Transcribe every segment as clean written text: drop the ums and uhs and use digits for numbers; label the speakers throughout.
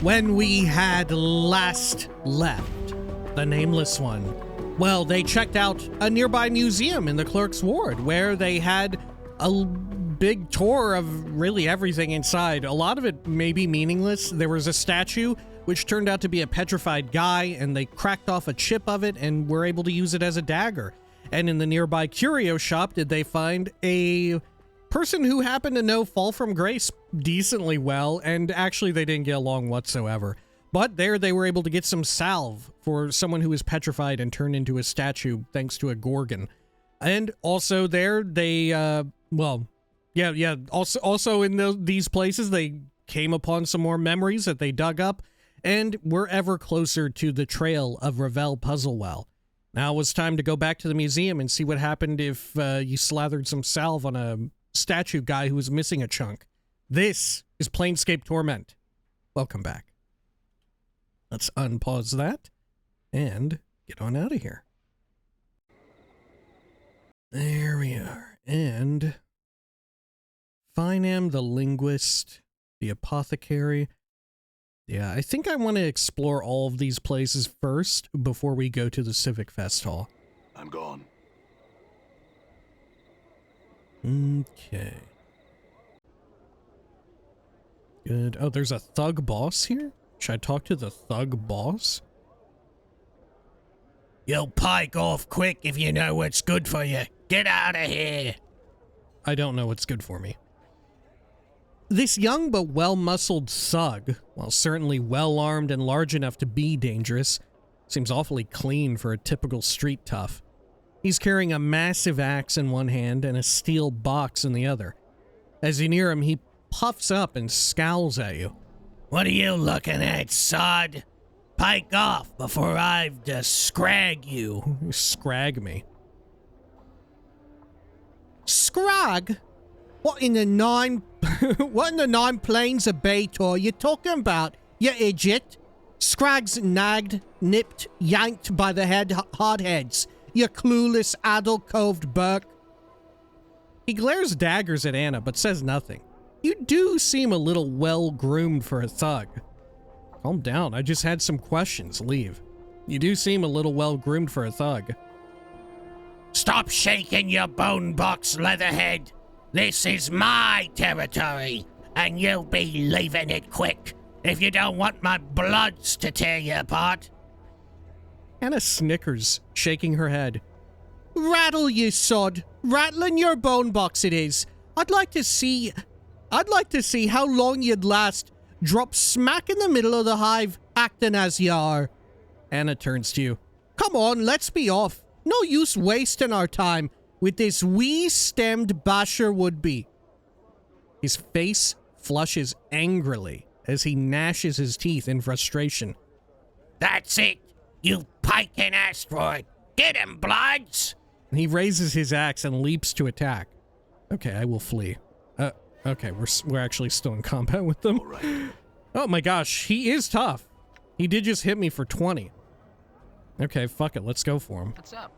Speaker 1: when we had last left the Nameless One, well, they checked out a nearby museum in the Clerk's Ward where they had a big tour of really everything inside. A lot of it may be meaningless. There was a statue which turned out to be a petrified guy, and they cracked off a chip of it and were able to use it as a dagger. And in the nearby curio shop, did they find a person who happened to know Fall from Grace decently well, and actually they didn't get along whatsoever. But there they were able to get some salve for someone who was petrified and turned into a statue thanks to a gorgon. And also there they, also in these places they came upon some more memories that they dug up, and we're ever closer to the trail of Ravel Puzzlewell. Now it was time to go back to the museum and see what happened if you slathered some salve on a statue guy who was missing a chunk. This is Planescape Torment. Welcome back. Let's unpause that and get on out of here. There we are. And Finam the Linguist, the Apothecary. Yeah, I think I want to explore all of these places first before we go to the Civic Festhall.
Speaker 2: I'm gone.
Speaker 1: Okay. Good. Oh, there's a thug boss here? Should I talk to the thug boss?
Speaker 3: You'll pike off quick if you know what's good for you. Get out of here.
Speaker 1: I don't know what's good for me. This young but well-muscled thug, while certainly well-armed and large enough to be dangerous, seems awfully clean for a typical street tough. He's carrying a massive axe in one hand and a steel box in the other. As you near him, he puffs up and scowls at you.
Speaker 3: What are you looking at, sod? Pike off before I've to scrag you.
Speaker 1: Scrag me.
Speaker 4: Scrag? What in the nine planes of Baitor you talking about, you idiot? Scrag's nagged, nipped, yanked by the hardheads, you clueless, addle-coved Burke.
Speaker 1: He glares daggers at Anna, but says nothing. You do seem a little well-groomed for a thug. Calm down, I just had some questions. Leave. You do seem a little well-groomed for a thug.
Speaker 3: Stop shaking your bone box, Leatherhead. This is my territory, and you'll be leaving it quick if you don't want my bloods to tear you apart.
Speaker 1: Anna snickers, shaking her head.
Speaker 4: Rattle, you sod. Rattling your bone box it is. I'd like to see how long you'd last. Drop smack in the middle of the hive, acting as you are.
Speaker 1: Anna turns to you.
Speaker 4: Come on, let's be off. No use wasting our time with this wee-stemmed basher would-be.
Speaker 1: His face flushes angrily as he gnashes his teeth in frustration.
Speaker 3: That's it, you piking asteroid. Get him, bloods!
Speaker 1: He raises his axe and leaps to attack. Okay, I will flee. Okay, we're actually still in combat with them.
Speaker 2: Right.
Speaker 1: Oh my gosh, he is tough. He did just hit me for 20. Okay, fuck it, let's go for him.
Speaker 5: What's up?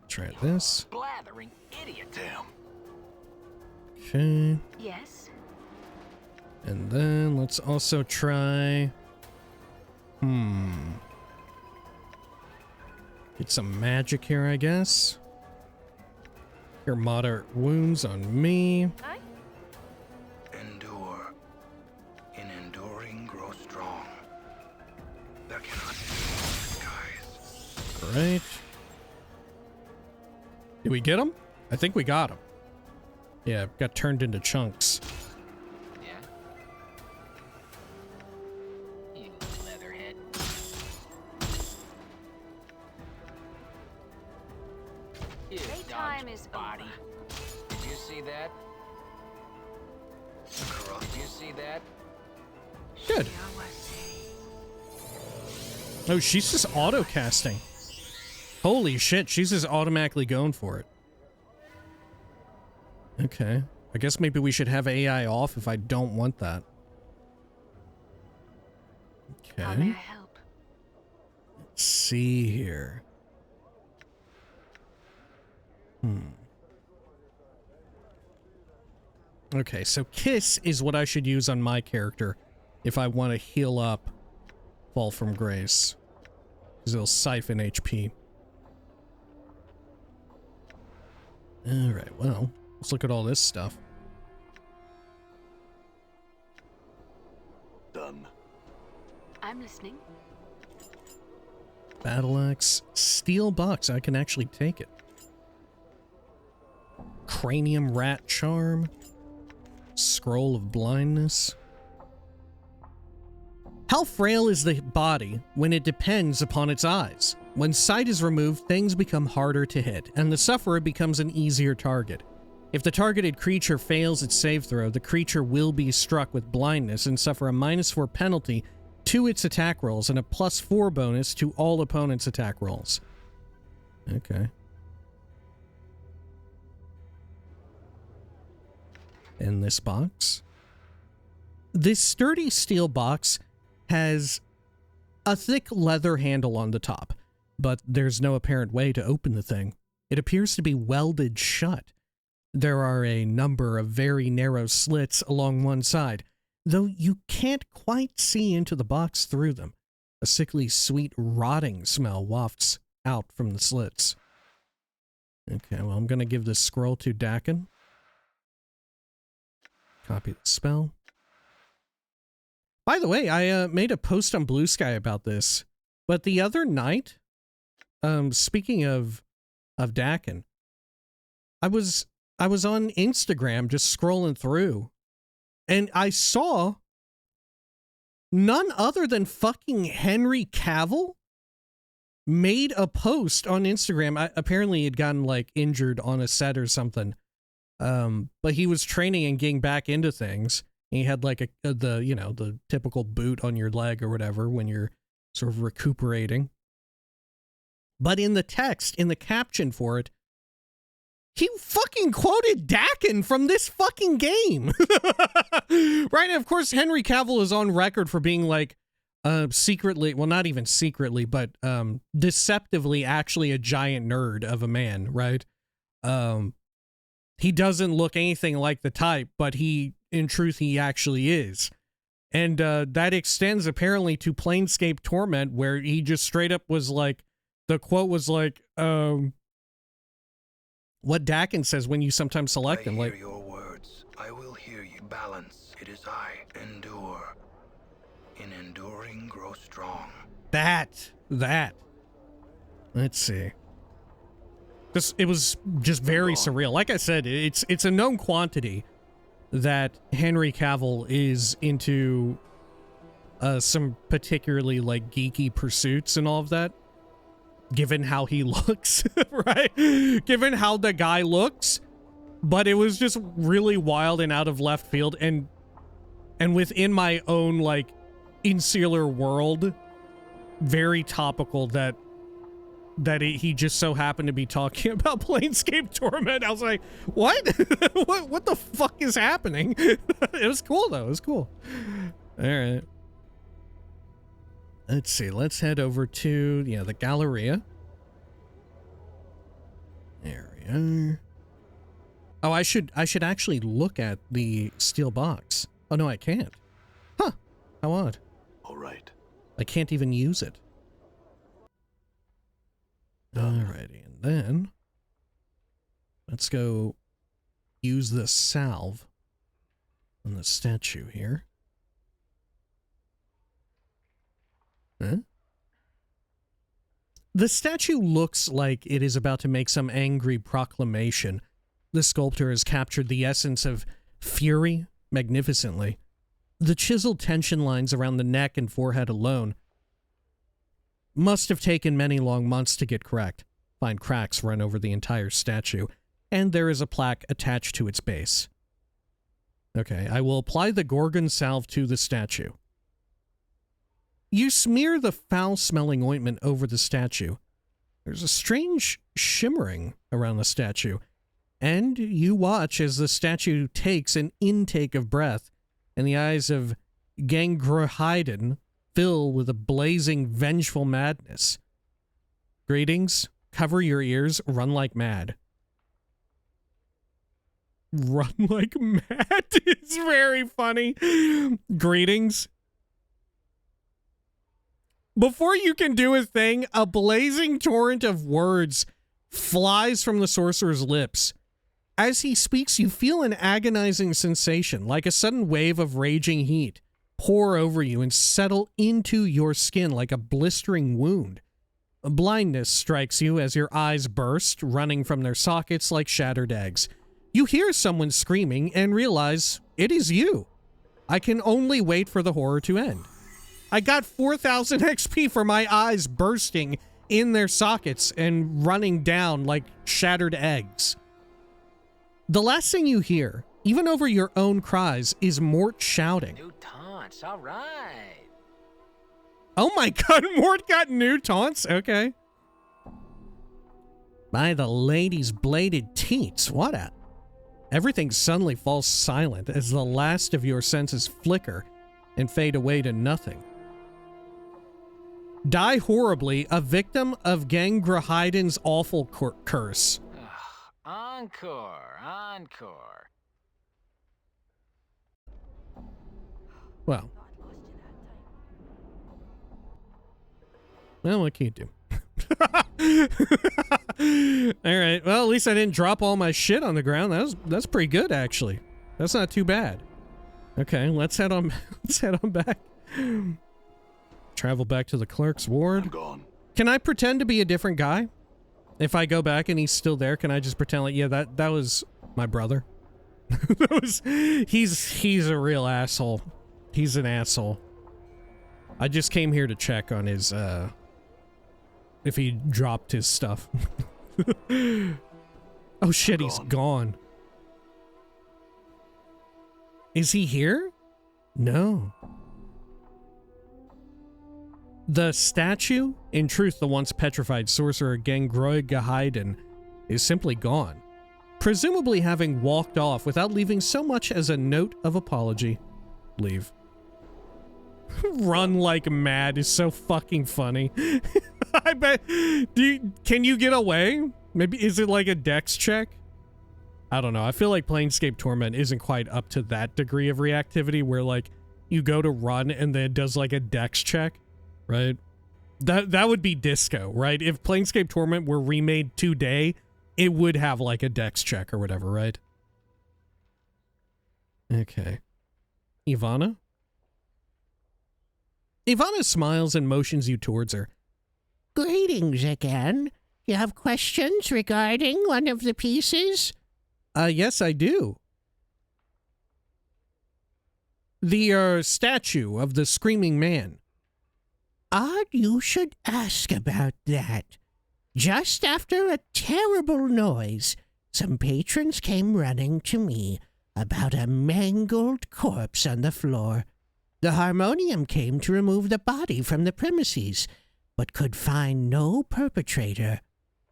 Speaker 1: Try this.
Speaker 5: Blathering idiot.
Speaker 2: Damn.
Speaker 1: Okay.
Speaker 6: Yes.
Speaker 1: And then let's also try... Get some magic here, I guess. Your moderate wounds on me.
Speaker 6: Hi.
Speaker 7: Endure. In enduring, grow strong. That cannot be, guys.
Speaker 1: Alright. Did we get him? I think we got him. Yeah, got turned into chunks.
Speaker 5: Yeah. You leatherhead. His
Speaker 6: Playtime
Speaker 5: dog's
Speaker 6: is
Speaker 5: body.
Speaker 6: over.
Speaker 5: Did you see that? Did you see that?
Speaker 1: Good.
Speaker 6: I was saying.
Speaker 1: Oh, she's just auto-casting. Holy shit, she's just automatically going for it. Okay. I guess maybe we should have AI off if I don't want that.
Speaker 6: How may I
Speaker 1: Okay.
Speaker 6: help?
Speaker 1: Let's see here. Okay, so Kiss is what I should use on my character if I want to heal up Fall from Grace. Because it'll siphon HP. Alright, well, let's look at all this stuff.
Speaker 2: Done.
Speaker 6: I'm listening.
Speaker 1: Battle Axe, Steel Box, I can actually take it. Cranium Rat Charm, Scroll of Blindness. How frail is the body when it depends upon its eyes? When sight is removed, things become harder to hit, and the sufferer becomes an easier target. If the targeted creature fails its save throw, the creature will be struck with blindness and suffer a -4 penalty to its attack rolls and a +4 bonus to all opponents' attack rolls. Okay. In this box. This sturdy steel box has a thick leather handle on the top, but there's no apparent way to open the thing. It appears to be welded shut. There are a number of very narrow slits along one side, though you can't quite see into the box through them. A sickly sweet rotting smell wafts out from the slits. Okay, well, I'm going to give this scroll to Dakin. Copy the spell. By the way, I made a post on Blue Sky about this, but the other night, speaking of Dakin, I was on Instagram just scrolling through, and I saw none other than fucking Henry Cavill made a post on Instagram. Apparently he'd gotten like injured on a set or something. But he was training and getting back into things. He had like the typical boot on your leg or whatever when you're sort of recuperating. But in the text, in the caption for it, he fucking quoted Dakin from this fucking game. Right? And of course, Henry Cavill is on record for being like secretly, well, not even secretly, but deceptively actually a giant nerd of a man, right? He doesn't look anything like the type, but in truth, he actually is. And that extends apparently to Planescape Torment, where he just straight up was like, the quote was like, what Dakin says when you sometimes select him.
Speaker 7: I
Speaker 1: Like,
Speaker 7: hear your words. I will hear you. Balance. It is I. Endure. In enduring, grow strong.
Speaker 1: that. Let's see. It was just very surreal. Like I said, it's a known quantity that Henry Cavill is into some particularly like geeky pursuits and all of that, given how he looks, right? Given how the guy looks. But it was just really wild and out of left field, and within my own like insular world, very topical that he just so happened to be talking about Planescape Torment. I was like, what? what the fuck is happening? It was cool, though. It was cool. All right. Let's see. Let's head over to, the Galleria. There we are. Oh, I should actually look at the steel box. Oh, no, I can't. Huh. How odd.
Speaker 2: All right.
Speaker 1: I can't even use it. Alrighty, and then let's go use the salve on the statue here. Huh? The statue looks like it is about to make some angry proclamation. The sculptor has captured the essence of fury magnificently. The chiseled tension lines around the neck and forehead alone must have taken many long months to get correct. Fine cracks run over the entire statue, and there is a plaque attached to its base. Okay, I will apply the Gorgon salve to the statue. You smear the foul-smelling ointment over the statue. There's a strange shimmering around the statue, and you watch as the statue takes an intake of breath, and the eyes of Gangroighydon fill with a blazing, vengeful madness. Greetings, cover your ears, run like mad. Run like mad is very funny. Greetings. Before you can do a thing, a blazing torrent of words flies from the sorcerer's lips. As he speaks, you feel an agonizing sensation, like a sudden wave of raging heat, pour over you and settle into your skin like a blistering wound. Blindness strikes you as your eyes burst, running from their sockets like shattered eggs. You hear someone screaming and realize it is you. I can only wait for the horror to end. I got 4,000 XP for my eyes bursting in their sockets and running down like shattered eggs. The last thing you hear, even over your own cries, is Mort shouting.
Speaker 5: New taunts, all right.
Speaker 1: Oh my god, Mort got new taunts? Okay. By the lady's bladed teats, what a... Everything suddenly falls silent as the last of your senses flicker and fade away to nothing. Die horribly, a victim of Gangroighydon's awful curse.
Speaker 5: Encore, encore.
Speaker 1: Well, what can you do? Alright, well, at least I didn't drop all my shit on the ground. That's pretty good, actually. That's not too bad. Okay, let's head on back. Travel back to the clerk's ward.
Speaker 7: I'm gone.
Speaker 1: Can I pretend to be a different guy? If I go back and he's still there, can I just pretend like, yeah, that was my brother? He's a real asshole. He's an asshole. I just came here to check on his, if he dropped his stuff. Oh shit, he's gone. Is he here? No. The statue, in truth the once petrified sorcerer Gangroighydon, is simply gone, presumably having walked off without leaving so much as a note of apology. Leave. Run like mad is so fucking funny. I bet. Can you get away? Maybe, is it like a dex check? I don't know. I feel like Planescape Torment isn't quite up to that degree of reactivity where like you go to run and then it does like a dex check. Right? That would be disco, right? If Planescape Torment were remade today, it would have like a dex check or whatever, right? Okay. Ivana? Ivana smiles and motions you towards her.
Speaker 2: Greetings again. You have questions regarding one of the pieces?
Speaker 1: Yes, I do. The, statue of the Screaming Man.
Speaker 2: Odd you should ask about that. Just after a terrible noise, some patrons came running to me about a mangled corpse on the floor. The harmonium came to remove the body from the premises, but could find no perpetrator.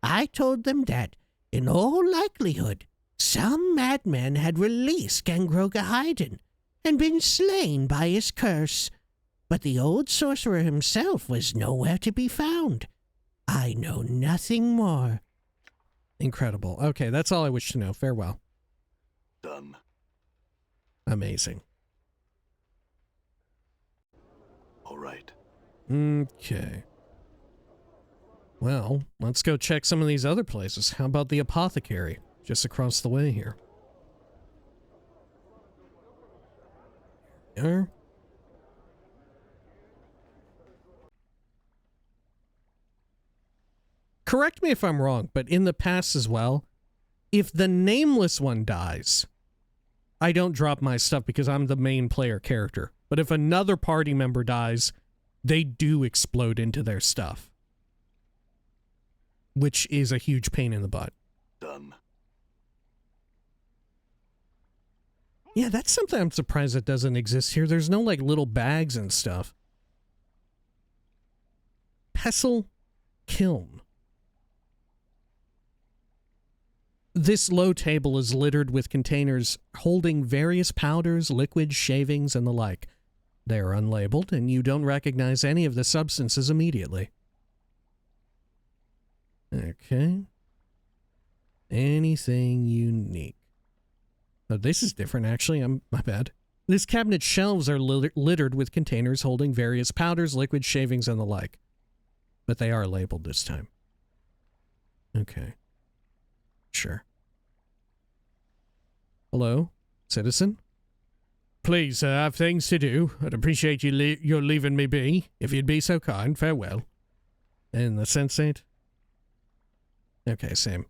Speaker 2: I told them that, in all likelihood, some madman had released Gangroighydon and been slain by his curse. But the old sorcerer himself was nowhere to be found. I know nothing more.
Speaker 1: Incredible. Okay, that's all I wish to know. Farewell.
Speaker 7: Done.
Speaker 1: Amazing.
Speaker 7: All right.
Speaker 1: Okay. Well, let's go check some of these other places. How about the apothecary? Just across the way here. There. Correct me if I'm wrong, but in the past as well, if the Nameless One dies, I don't drop my stuff because I'm the main player character. But if another party member dies, they do explode into their stuff. Which is a huge pain in the butt.
Speaker 7: Done.
Speaker 1: Yeah, that's something I'm surprised that doesn't exist here. There's no, like, little bags and stuff. Pestle Kiln. This low table is littered with containers holding various powders, liquids, shavings, and the like. They are unlabeled, and you don't recognize any of the substances immediately. Okay. Anything unique? Oh, this is different, actually. My bad. This cabinet's shelves are littered with containers holding various powders, liquids, shavings, and the like. But they are labeled this time. Okay. Sure. Hello, citizen? Please, I have things to do. I'd appreciate your leaving me be, if you'd be so kind. Farewell. And the sensate? Okay, same.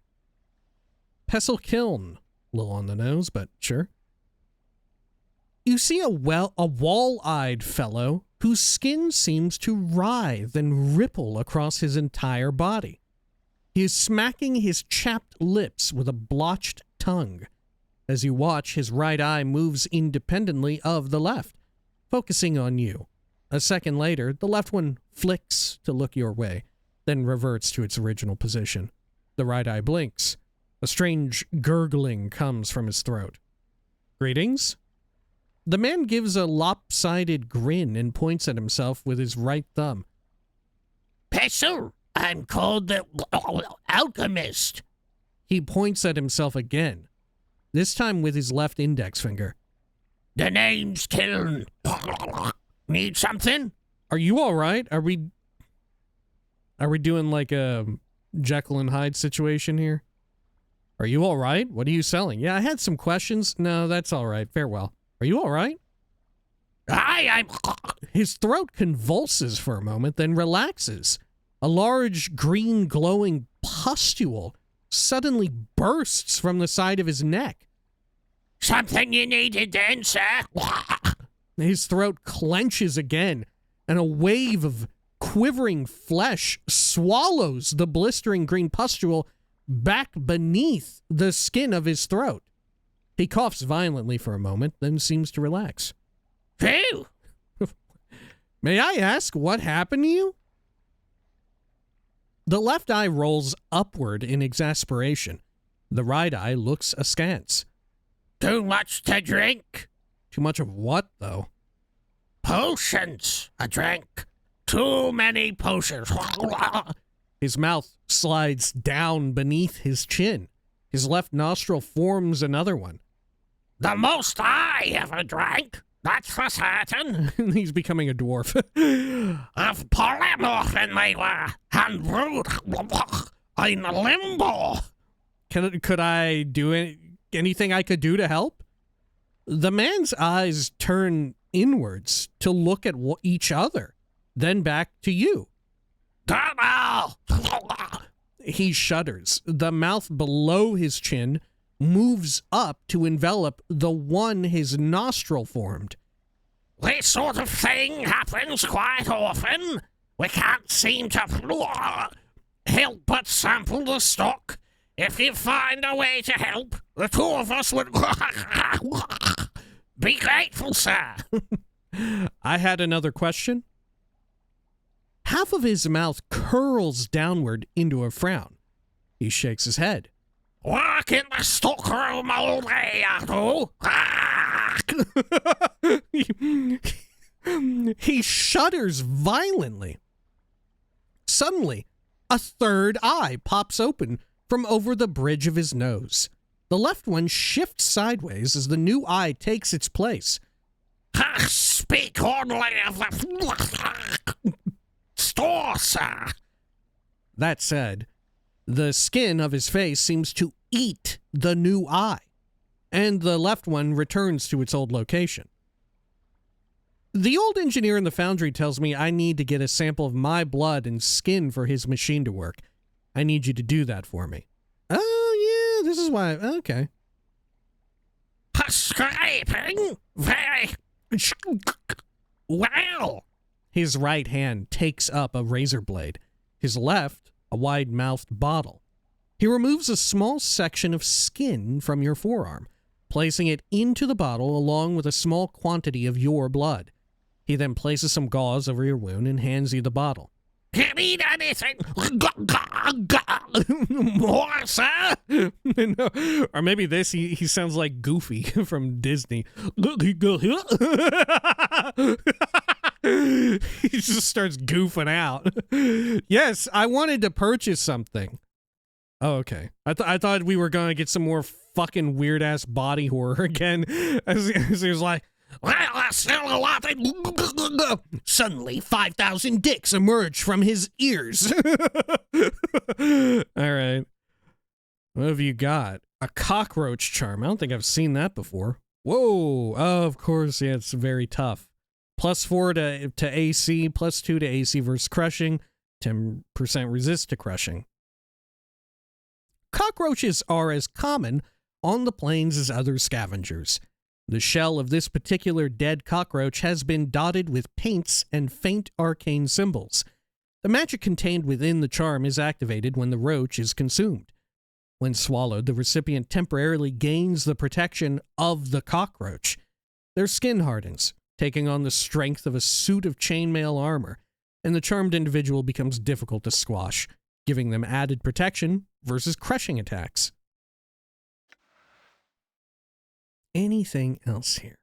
Speaker 1: Pestle Kiln. A little on the nose, but sure. You see a wall-eyed fellow whose skin seems to writhe and ripple across his entire body. He is smacking his chapped lips with a blotched tongue. As you watch, his right eye moves independently of the left, focusing on you. A second later, the left one flicks to look your way, then reverts to its original position. The right eye blinks. A strange gurgling comes from his throat. Greetings? The man gives a lopsided grin and points at himself with his right thumb.
Speaker 3: Pestle, I'm called the Alchemist.
Speaker 1: He points at himself again, this time with his left index finger.
Speaker 3: The name's Kiln. Need something?
Speaker 1: Are you all right? Are we doing like a Jekyll and Hyde situation here? Are you all right? What are you selling? Yeah, I had some questions. No, that's all right. Farewell. Are you all right?
Speaker 3: I'm...
Speaker 1: His throat convulses for a moment, then relaxes. A large, green, glowing pustule suddenly bursts from the side of his neck.
Speaker 3: Something you needed then, sir?
Speaker 1: His throat clenches again, and a wave of quivering flesh swallows the blistering green pustule back beneath the skin of his throat. He coughs violently for a moment, then seems to relax.
Speaker 3: Phew!
Speaker 1: May I ask what happened to you? The left eye rolls upward in exasperation. The right eye looks askance.
Speaker 3: Too much to drink?
Speaker 1: Too much of what, though?
Speaker 3: Potions. I drank too many potions.
Speaker 1: His mouth slides down beneath his chin. His left nostril forms another one.
Speaker 3: The most I ever drank, that's for certain.
Speaker 1: He's becoming a dwarf.
Speaker 3: Of polymorphin they were, and brewed in limbo.
Speaker 1: Could I do anything I could do to help? The man's eyes turn inwards to look at each other, then back to you.
Speaker 3: Don't know.
Speaker 1: He shudders. The mouth below his chin moves up to envelop the one his nostril formed.
Speaker 3: This sort of thing happens quite often. We can't seem to help but sample the stock. If you find a way to help, the two of us would be grateful, sir.
Speaker 1: I had another question. Half of his mouth curls downward into a frown. He shakes his head.
Speaker 3: Work in the stockroom all day,
Speaker 1: He shudders violently. Suddenly, a third eye pops open from over the bridge of his nose. The left one shifts sideways as the new eye takes its place.
Speaker 3: Speak only of the store, sir.
Speaker 1: That said, the skin of his face seems to eat the new eye, and the left one returns to its old location. The old engineer in the foundry tells me I need to get a sample of my blood and skin for his machine to work. I need you to do that for me. Oh, yeah, this is why. Okay.
Speaker 3: Scraping? Very well.
Speaker 1: His right hand takes up a razor blade. His left, a wide-mouthed bottle. He removes a small section of skin from your forearm, placing it into the bottle along with a small quantity of your blood. He then places some gauze over your wound and hands you the bottle.
Speaker 3: You need anything more, sir?
Speaker 1: No, or maybe this, he sounds like Goofy from Disney. He just starts goofing out. Yes, I wanted to purchase something. Oh, okay. I thought we were going to get some more fucking weird ass body horror again as he was like, well, I smell a lot. Suddenly, 5,000 dicks emerge from his ears. All right. What have you got? A cockroach charm. I don't think I've seen that before. Whoa. Oh, of course. Yeah, it's very tough. +4 to AC, +2 to AC versus crushing, 10% resist to crushing. Cockroaches are as common on the plains as other scavengers. The shell of this particular dead cockroach has been dotted with paints and faint arcane symbols. The magic contained within the charm is activated when the roach is consumed. When swallowed, the recipient temporarily gains the protection of the cockroach. Their skin hardens, taking on the strength of a suit of chainmail armor, and the charmed individual becomes difficult to squash, giving them added protection versus crushing attacks. Anything else here?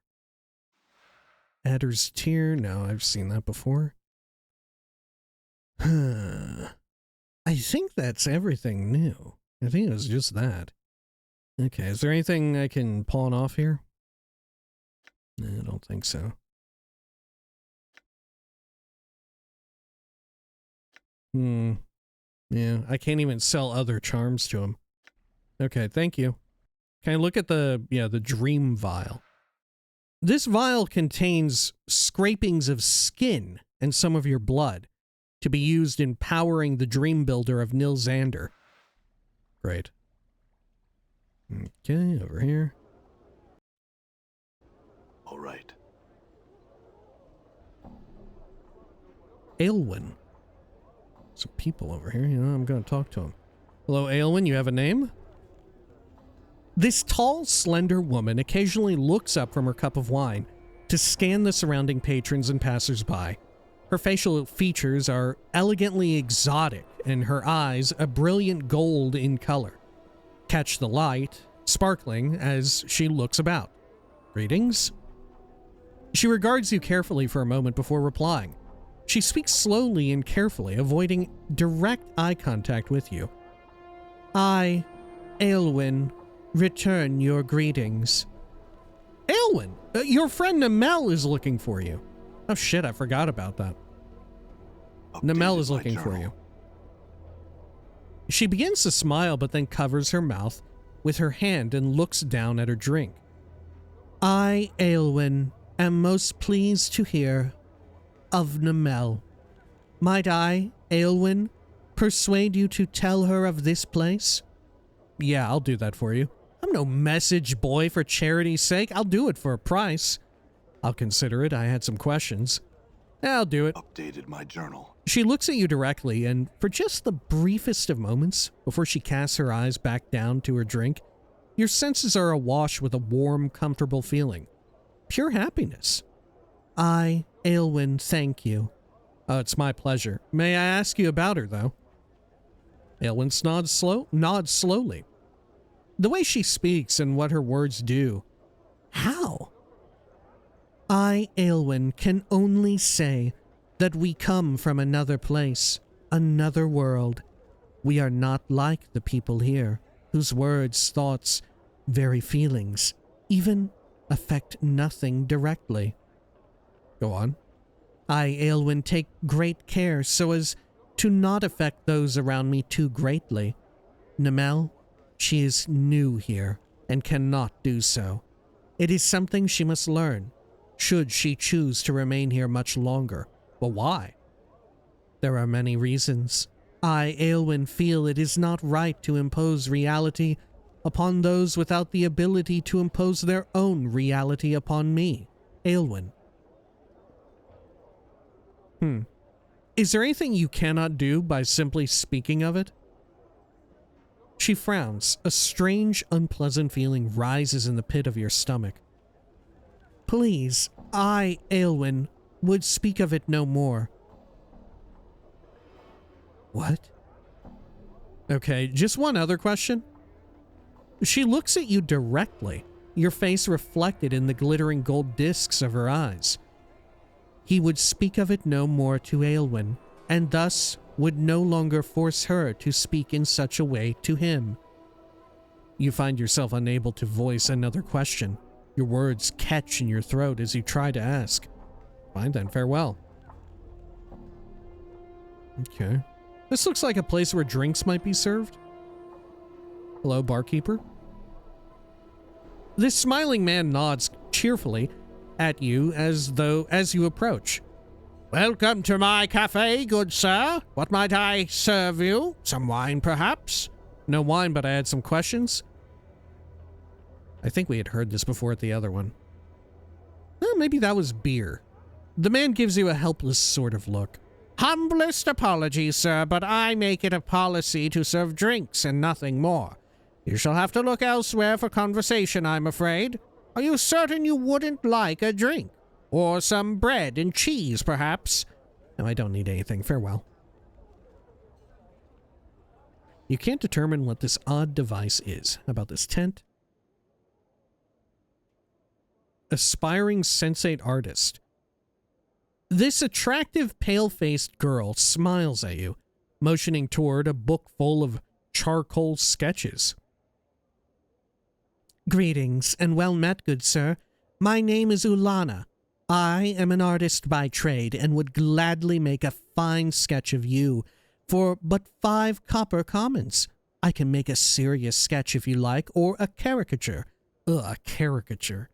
Speaker 1: Adder's Tear? No, I've seen that before. I think that's everything new. I think it was just that. Okay, is there anything I can pawn off here? I don't think so. Yeah, I can't even sell other charms to him. Okay, thank you. Can I look at the dream vial? This vial contains scrapings of skin and some of your blood to be used in powering the dream builder of Nil Xander. Great. Okay, over here.
Speaker 8: All right.
Speaker 1: Aylwin. Some people over here, I'm going to talk to him. Hello, Aylwin, you have a name? This tall, slender woman occasionally looks up from her cup of wine to scan the surrounding patrons and passers-by. Her facial features are elegantly exotic, and her eyes a brilliant gold in color. Catch the light, sparkling as she looks about. Greetings? She regards you carefully for a moment before replying. She speaks slowly and carefully, avoiding direct eye contact with you. I, Aylwin, return your greetings. Aylwin, your friend Namel is looking for you. Oh shit, I forgot about that. Namel is looking for you. She begins to smile, but then covers her mouth with her hand and looks down at her drink. I, Aylwin, am most pleased to hear of Namel. Might I, Aylwin, persuade you to tell her of this place? Yeah, I'll do that for you. I'm no message boy for charity's sake. I'll do it for a price. I'll consider it. I had some questions. I'll do it.
Speaker 8: Updated my journal.
Speaker 1: She looks at you directly, and for just the briefest of moments, before she casts her eyes back down to her drink, your senses are awash with a warm, comfortable feeling. Pure happiness. I, Aylwin, thank you. Oh, it's my pleasure. May I ask you about her, though? Aylwin nods slowly. The way she speaks and what her words do. How? I, Aylwin, can only say that we come from another place, another world. We are not like the people here, whose words, thoughts, very feelings, even affect nothing directly. Go on. I, Aylwin, take great care so as to not affect those around me too greatly. Namel, she is new here and cannot do so. It is something she must learn, should she choose to remain here much longer. But why? There are many reasons. I, Aylwin, feel it is not right to impose reality upon those without the ability to impose their own reality upon me, Aylwin. Is there anything you cannot do by simply speaking of it? She frowns. A strange, unpleasant feeling rises in the pit of your stomach. Please, I, Aylwin, would speak of it no more. What? Okay, just one other question. She looks at you directly, your face reflected in the glittering gold discs of her eyes. He would speak of it no more to Aylwin, and thus would no longer force her to speak in such a way to him. You find yourself unable to voice another question. Your words catch in your throat as you try to ask. Fine then, farewell. Okay. This looks like a place where drinks might be served. Hello, barkeeper. This smiling man nods cheerfully at you as you approach. Welcome to my cafe, good sir. What might I serve you? Some wine, perhaps? No wine, but I had some questions. I think we had heard this before at the other one. Maybe that was beer. The man gives you a helpless sort of look. Humblest apologies, sir, but I make it a policy to serve drinks and nothing more. You shall have to look elsewhere for conversation, I'm afraid. Are you certain you wouldn't like a drink? Or some bread and cheese, perhaps? No, I don't need anything. Farewell. You can't determine what this odd device is. How about this tent? Aspiring sensate artist. This attractive, pale-faced girl smiles at you, motioning toward a book full of charcoal sketches. Greetings, and well met, good sir. My name is Ulana. I am an artist by trade, and would gladly make a fine sketch of you for but 5 copper commons. I can make a serious sketch if you like, or a caricature. Ugh, a caricature.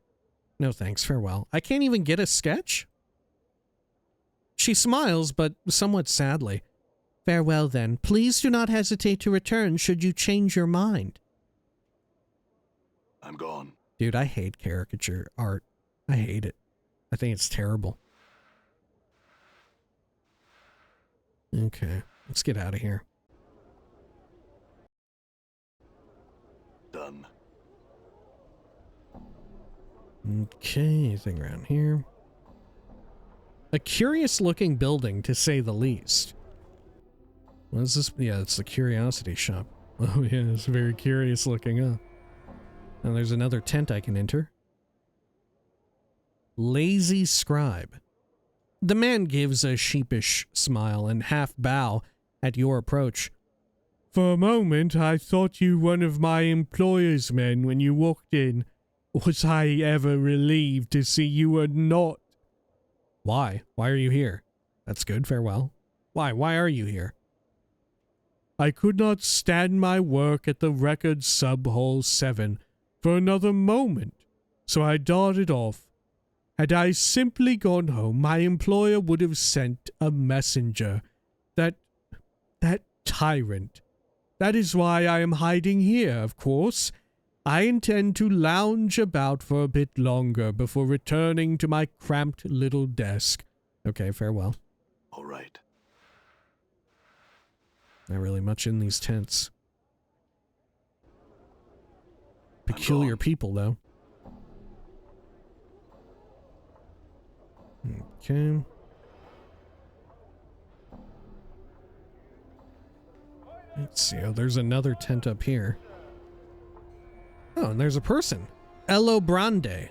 Speaker 1: No thanks, farewell. I can't even get a sketch? She smiles, but somewhat sadly. Farewell then. Please do not hesitate to return should you change your mind.
Speaker 8: I'm gone.
Speaker 1: Dude, I hate caricature art. I hate it. I think it's terrible. Okay, let's get out of here.
Speaker 8: Done.
Speaker 1: Okay, anything around here? A curious-looking building, to say the least. What is this? Yeah, it's the curiosity shop. Oh yeah, it's very curious-looking, huh? And there's another tent I can enter. Lazy Scribe. The man gives a sheepish smile and half bow at your approach. For a moment, I thought you one of my employer's men when you walked in. Was I ever relieved to see you were not? Why? Why are you here? That's good, farewell. Why? Why are you here? I could not stand my work at the record sub-hole 7 for another moment, so I darted off. Had I simply gone home, my employer would have sent a messenger. That tyrant. That is why I am hiding here, of course. I intend to lounge about for a bit longer before returning to my cramped little desk. Okay, farewell.
Speaker 8: All right.
Speaker 1: Not really much in these tents. Peculiar people, though. Okay. Let's see. Oh, there's another tent up here. Oh, and there's a person. Elo Brande.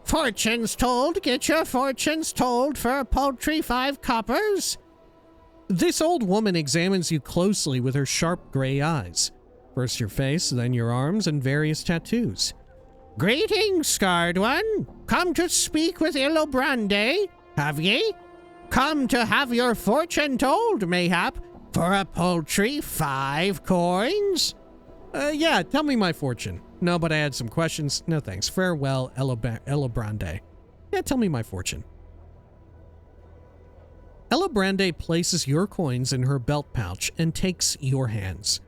Speaker 2: Fortunes told. Get your fortunes told for a paltry 5 coppers.
Speaker 1: This old woman examines you closely with her sharp gray eyes. First your face, then your arms, and various tattoos.
Speaker 2: Greetings, scarred one. Come to speak with Illobrande, have ye? Come to have your fortune told, mayhap, for a paltry 5 coins?
Speaker 1: Yeah, tell me my fortune. No, but I had some questions. No thanks. Farewell, Illobrande. Yeah, tell me my fortune. Illobrande places your coins in her belt pouch and takes your hands.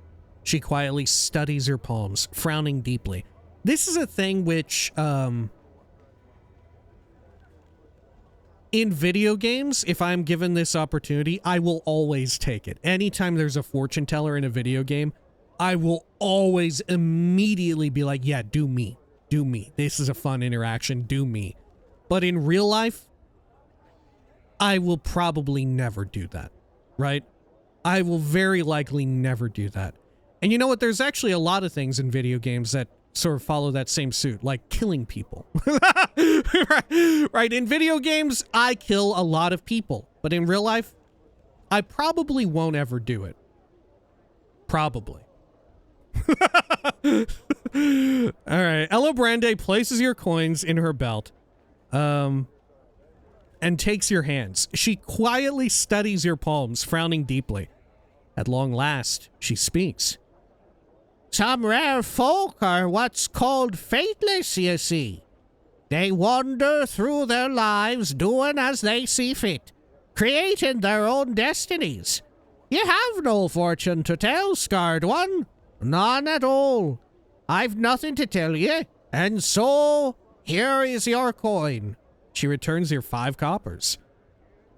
Speaker 1: She quietly studies your palms, frowning deeply. This is a thing which, in video games, if I'm given this opportunity, I will always take it. Anytime there's a fortune teller in a video game, I will always immediately be like, yeah, do me. Do me. This is a fun interaction. Do me. But in real life, I will probably never do that, right? I will very likely never do that. And you know what? There's actually a lot of things in video games that sort of follow that same suit, like killing people. Right? In video games, I kill a lot of people. But in real life, I probably won't ever do it. Probably. All right. Ella Brande places your coins in her belt, and takes your hands. She quietly studies your palms, frowning deeply. At long last, she speaks.
Speaker 2: Some rare folk are what's called fateless, you see. They wander through their lives doing as they see fit, creating their own destinies. You have no fortune to tell, Scarred One. None at all. I've nothing to tell you, and so here is your coin.
Speaker 1: She returns your 5 coppers.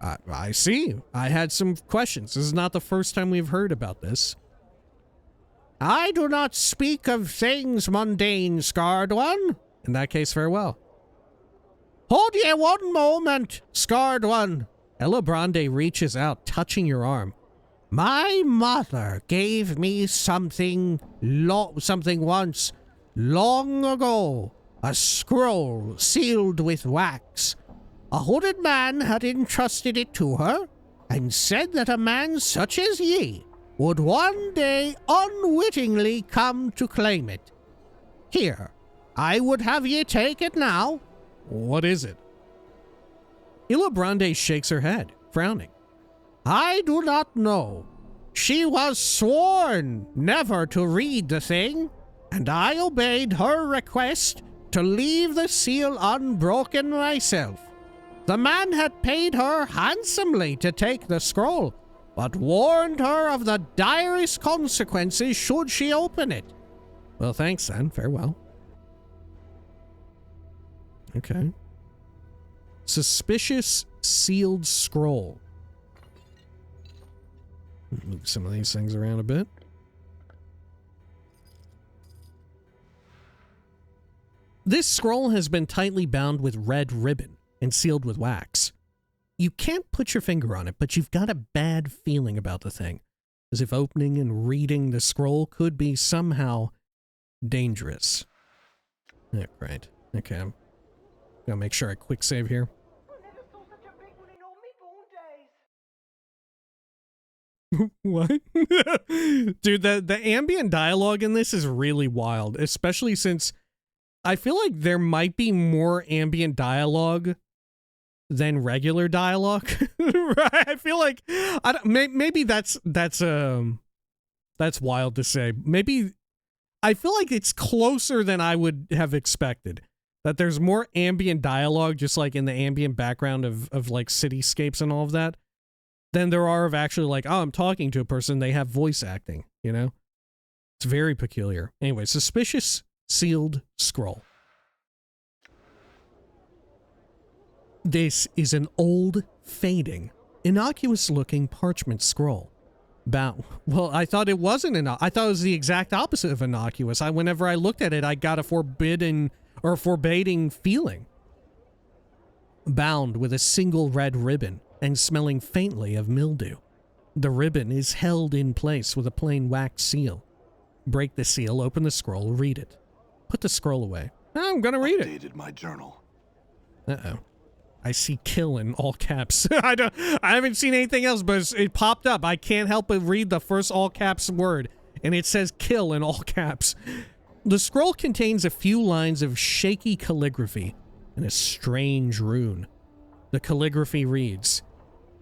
Speaker 1: I see. I had some questions. This is not the first time we've heard about this.
Speaker 2: I do not speak of things mundane, Scarred One.
Speaker 1: In that case, farewell.
Speaker 2: Hold ye one moment, Scarred One.
Speaker 1: Ella Brande reaches out, touching your arm.
Speaker 2: My mother gave me something once, long ago. A scroll sealed with wax. A hooded man had entrusted it to her, and said that a man such as ye would one day unwittingly come to claim it. Here, I would have ye take it now.
Speaker 1: What is it? Ella Brande shakes her head, frowning.
Speaker 2: I do not know. She was sworn never to read the thing, and I obeyed her request to leave the seal unbroken myself. The man had paid her handsomely to take the scroll, but warned her of the direst consequences should she open it.
Speaker 1: Well, thanks then. Farewell. Okay. Suspicious sealed scroll. Move some of these things around a bit. This scroll has been tightly bound with red ribbon and sealed with wax. You can't put your finger on it, but you've got a bad feeling about the thing, as if opening and reading the scroll could be somehow dangerous. Yeah, right. Okay, I'm gonna make sure I quick save here. What? Dude, the ambient dialogue in this is really wild, especially since I feel like there might be more ambient dialogue than regular dialogue. Right? I feel like maybe that's wild to say. Maybe I feel like it's closer than I would have expected. That there's more ambient dialogue just like in the ambient background of like cityscapes and all of that than there are of actually like, oh, I'm talking to a person, they have voice acting, you know? It's very peculiar. Anyway, suspicious sealed scroll. This is an old, fading, innocuous-looking parchment scroll. Well, I thought it wasn't I thought it was the exact opposite of innocuous. Whenever I looked at it, I got a forbidding feeling. Bound with a single red ribbon and smelling faintly of mildew. The ribbon is held in place with a plain wax seal. Break the seal, open the scroll, read it. Put the scroll away. I'm gonna read it.
Speaker 8: Updated my journal.
Speaker 1: Uh-oh. I see kill in all caps. I haven't seen anything else, but it popped up. I can't help but read the first all caps word, and it says kill in all caps. The scroll contains a few lines of shaky calligraphy and a strange rune. The calligraphy reads,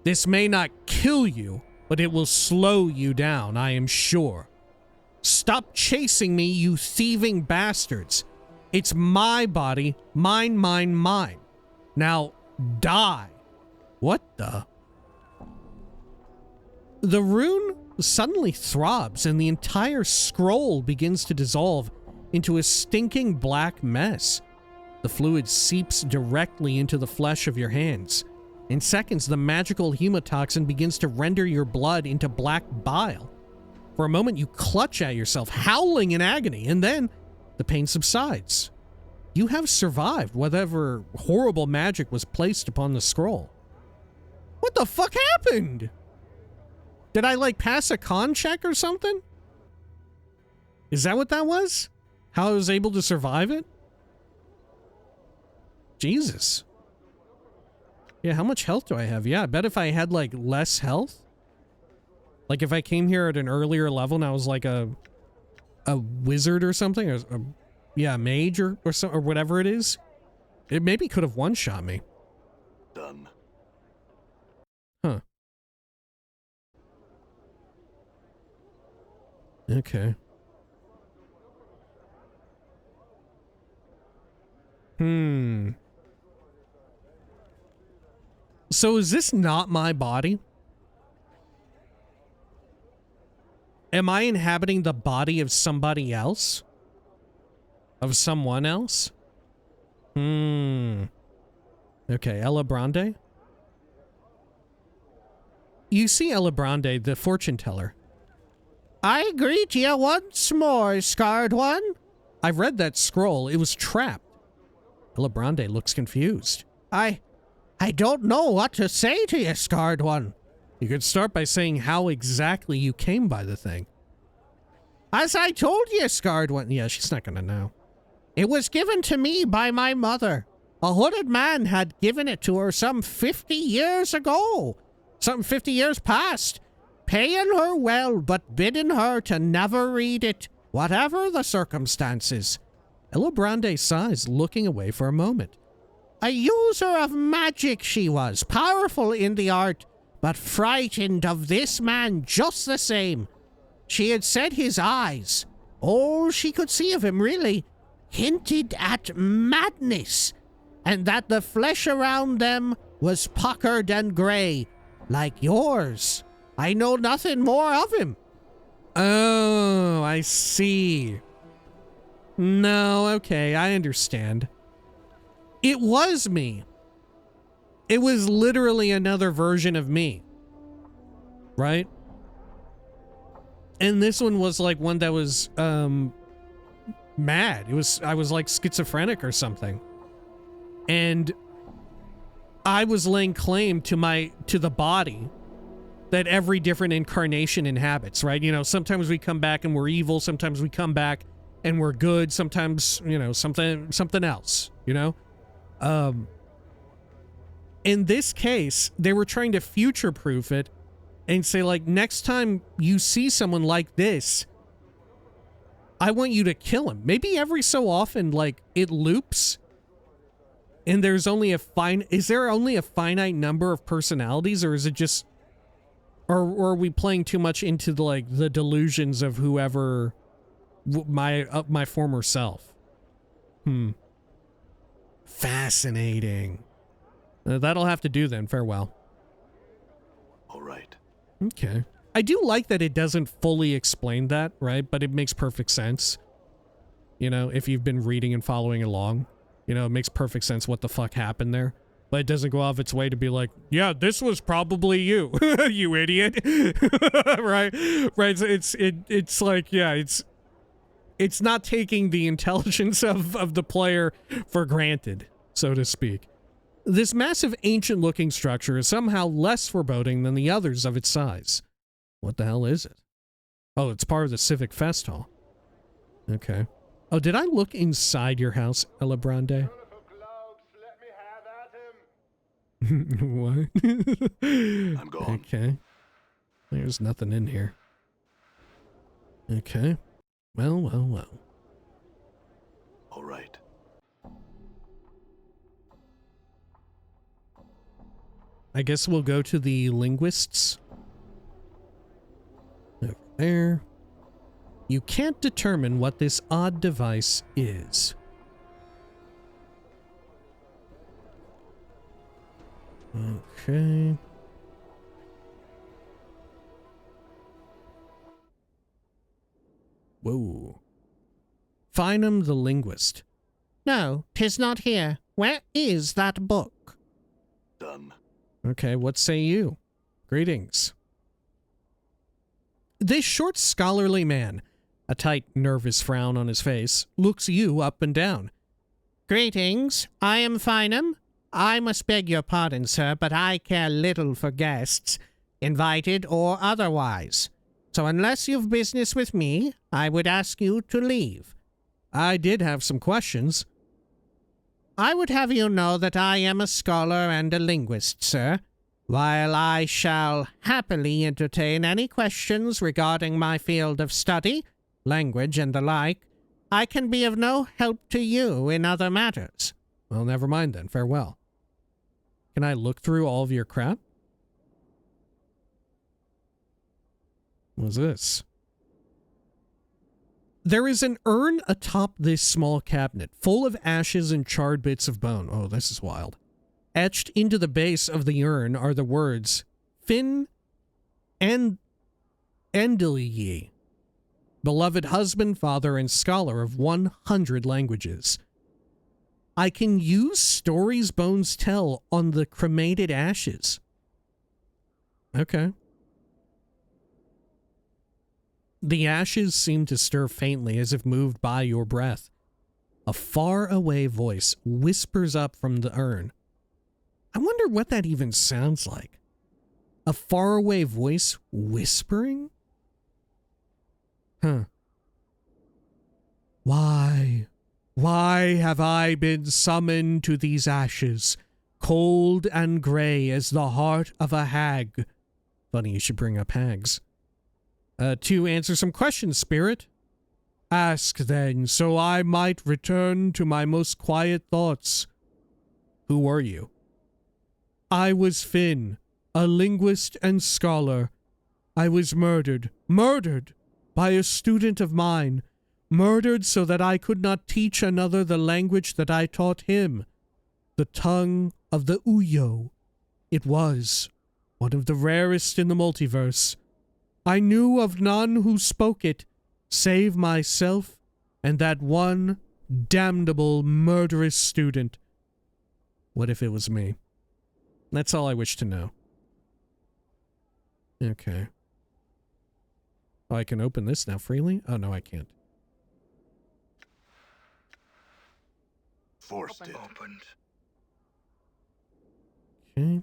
Speaker 1: "This may not kill you, but it will slow you down, I am sure. Stop chasing me, you thieving bastards. It's my body, mine, mine, mine. Now, die." What the? The rune suddenly throbs and the entire scroll begins to dissolve into a stinking black mess. The fluid seeps directly into the flesh of your hands. In seconds, the magical hemotoxin begins to render your blood into black bile. For a moment, you clutch at yourself, howling in agony, and then the pain subsides. You have survived whatever horrible magic was placed upon the scroll. What the fuck happened? Did I, like, pass a con check or something? Is that what that was? How I was able to survive it? Jesus. Yeah, how much health do I have? Yeah, I bet if I had, like, less health. Like, if I came here at an earlier level and I was, like, a a wizard or something, or yeah, a mage or whatever it is. It maybe could have one-shot me.
Speaker 8: Done.
Speaker 1: Huh. Okay. So is this not my body? Am I inhabiting the body of somebody else? Of someone else? Okay, Ella Brande? You see Ella Brande, the fortune teller.
Speaker 2: I greet you once more, Scarred One.
Speaker 1: I've read that scroll. It was trapped. Ella Brande looks confused.
Speaker 2: I don't know what to say to you, Scarred One.
Speaker 1: You could start by saying how exactly you came by the thing.
Speaker 2: As I told you, Scarred One.
Speaker 1: Yeah, she's not gonna know.
Speaker 2: It was given to me by my mother. A hooded man had given it to her some 50 years ago. Some 50 years past. Paying her well, but bidding her to never read it, whatever the circumstances.
Speaker 1: Ella Brande sighs, looking away for a moment.
Speaker 2: A user of magic she was, powerful in the art, but frightened of this man just the same. She had said his eyes, all she could see of him really, hinted at madness, and that the flesh around them was puckered and grey, like yours. I know nothing more of him.
Speaker 1: Oh, I see. No, okay, I understand. It was me. It was literally another version of me. Right? And this one was like one that was, mad. I was like schizophrenic or something. And I was laying claim to the body that every different incarnation inhabits, right? You know, sometimes we come back and we're evil, sometimes we come back and we're good, sometimes, you know, something else, you know? In this case, they were trying to future-proof it and say, like, next time you see someone like this, I want you to kill him. Maybe every so often, like, it loops and there's only is there only a finite number of personalities, or is it just, or are we playing too much into the delusions of whoever my former self? Fascinating. That'll have to do then. Farewell.
Speaker 8: All right.
Speaker 1: Okay. I do like that it doesn't fully explain that, right? But it makes perfect sense. You know, if you've been reading and following along, you know, it makes perfect sense what the fuck happened there. But it doesn't go off its way to be like, yeah, this was probably you, you idiot. Right? Right. So it's like, yeah, it's not taking the intelligence of the player for granted, so to speak. This massive ancient-looking structure is somehow less foreboding than the others of its size. What the hell is it? Oh, it's part of the Civic Festhall. Okay. Oh, did I look inside your house, Ella Brande? What?
Speaker 8: I'm gone.
Speaker 1: Okay. There's nothing in here. Okay. Well.
Speaker 8: All right.
Speaker 1: I guess we'll go to the linguists. Over there. You can't determine what this odd device is. Okay. Whoa. Finum the linguist.
Speaker 2: No, 'tis not here. Where is that book?
Speaker 8: Done.
Speaker 1: Okay, what say you? Greetings. This short, scholarly man, a tight, nervous frown on his face, looks you up and down.
Speaker 2: Greetings, I am Finum. I must beg your pardon, sir, but I care little for guests, invited or otherwise. So unless you've business with me, I would ask you to leave.
Speaker 1: I did have some questions.
Speaker 2: I would have you know that I am a scholar and a linguist, sir. While I shall happily entertain any questions regarding my field of study,
Speaker 4: language, and the like, I can be of no help to you in other matters.
Speaker 1: Well, never mind then. Farewell. Can I look through all of your crap? What's this? There is an urn atop this small cabinet, full of ashes and charred bits of bone. Oh, this is wild. Etched into the base of the urn are the words, Finn and Endilyi, beloved husband, father, and scholar of 100 languages. I can use stories bones tell on the cremated ashes. Okay. The ashes seem to stir faintly as if moved by your breath. A far-away voice whispers up from the urn. I wonder what that even sounds like. A faraway voice whispering? Huh. Why have I been summoned to these ashes, cold and gray as the heart of a hag? Funny you should bring up hags. To answer some questions, spirit. Ask then, so I might return to my most quiet thoughts. Who were you? I was Finn, a linguist and scholar. I was murdered by a student of mine, murdered so that I could not teach another the language that I taught him, the tongue of the Uyo. It was one of the rarest in the multiverse. I knew of none who spoke it, save myself and that one damnable murderous student. What if it was me? That's all I wish to know. Okay. Oh, I can open this now freely? Oh, no, I can't.
Speaker 8: Forced it.
Speaker 7: Opened.
Speaker 1: Okay.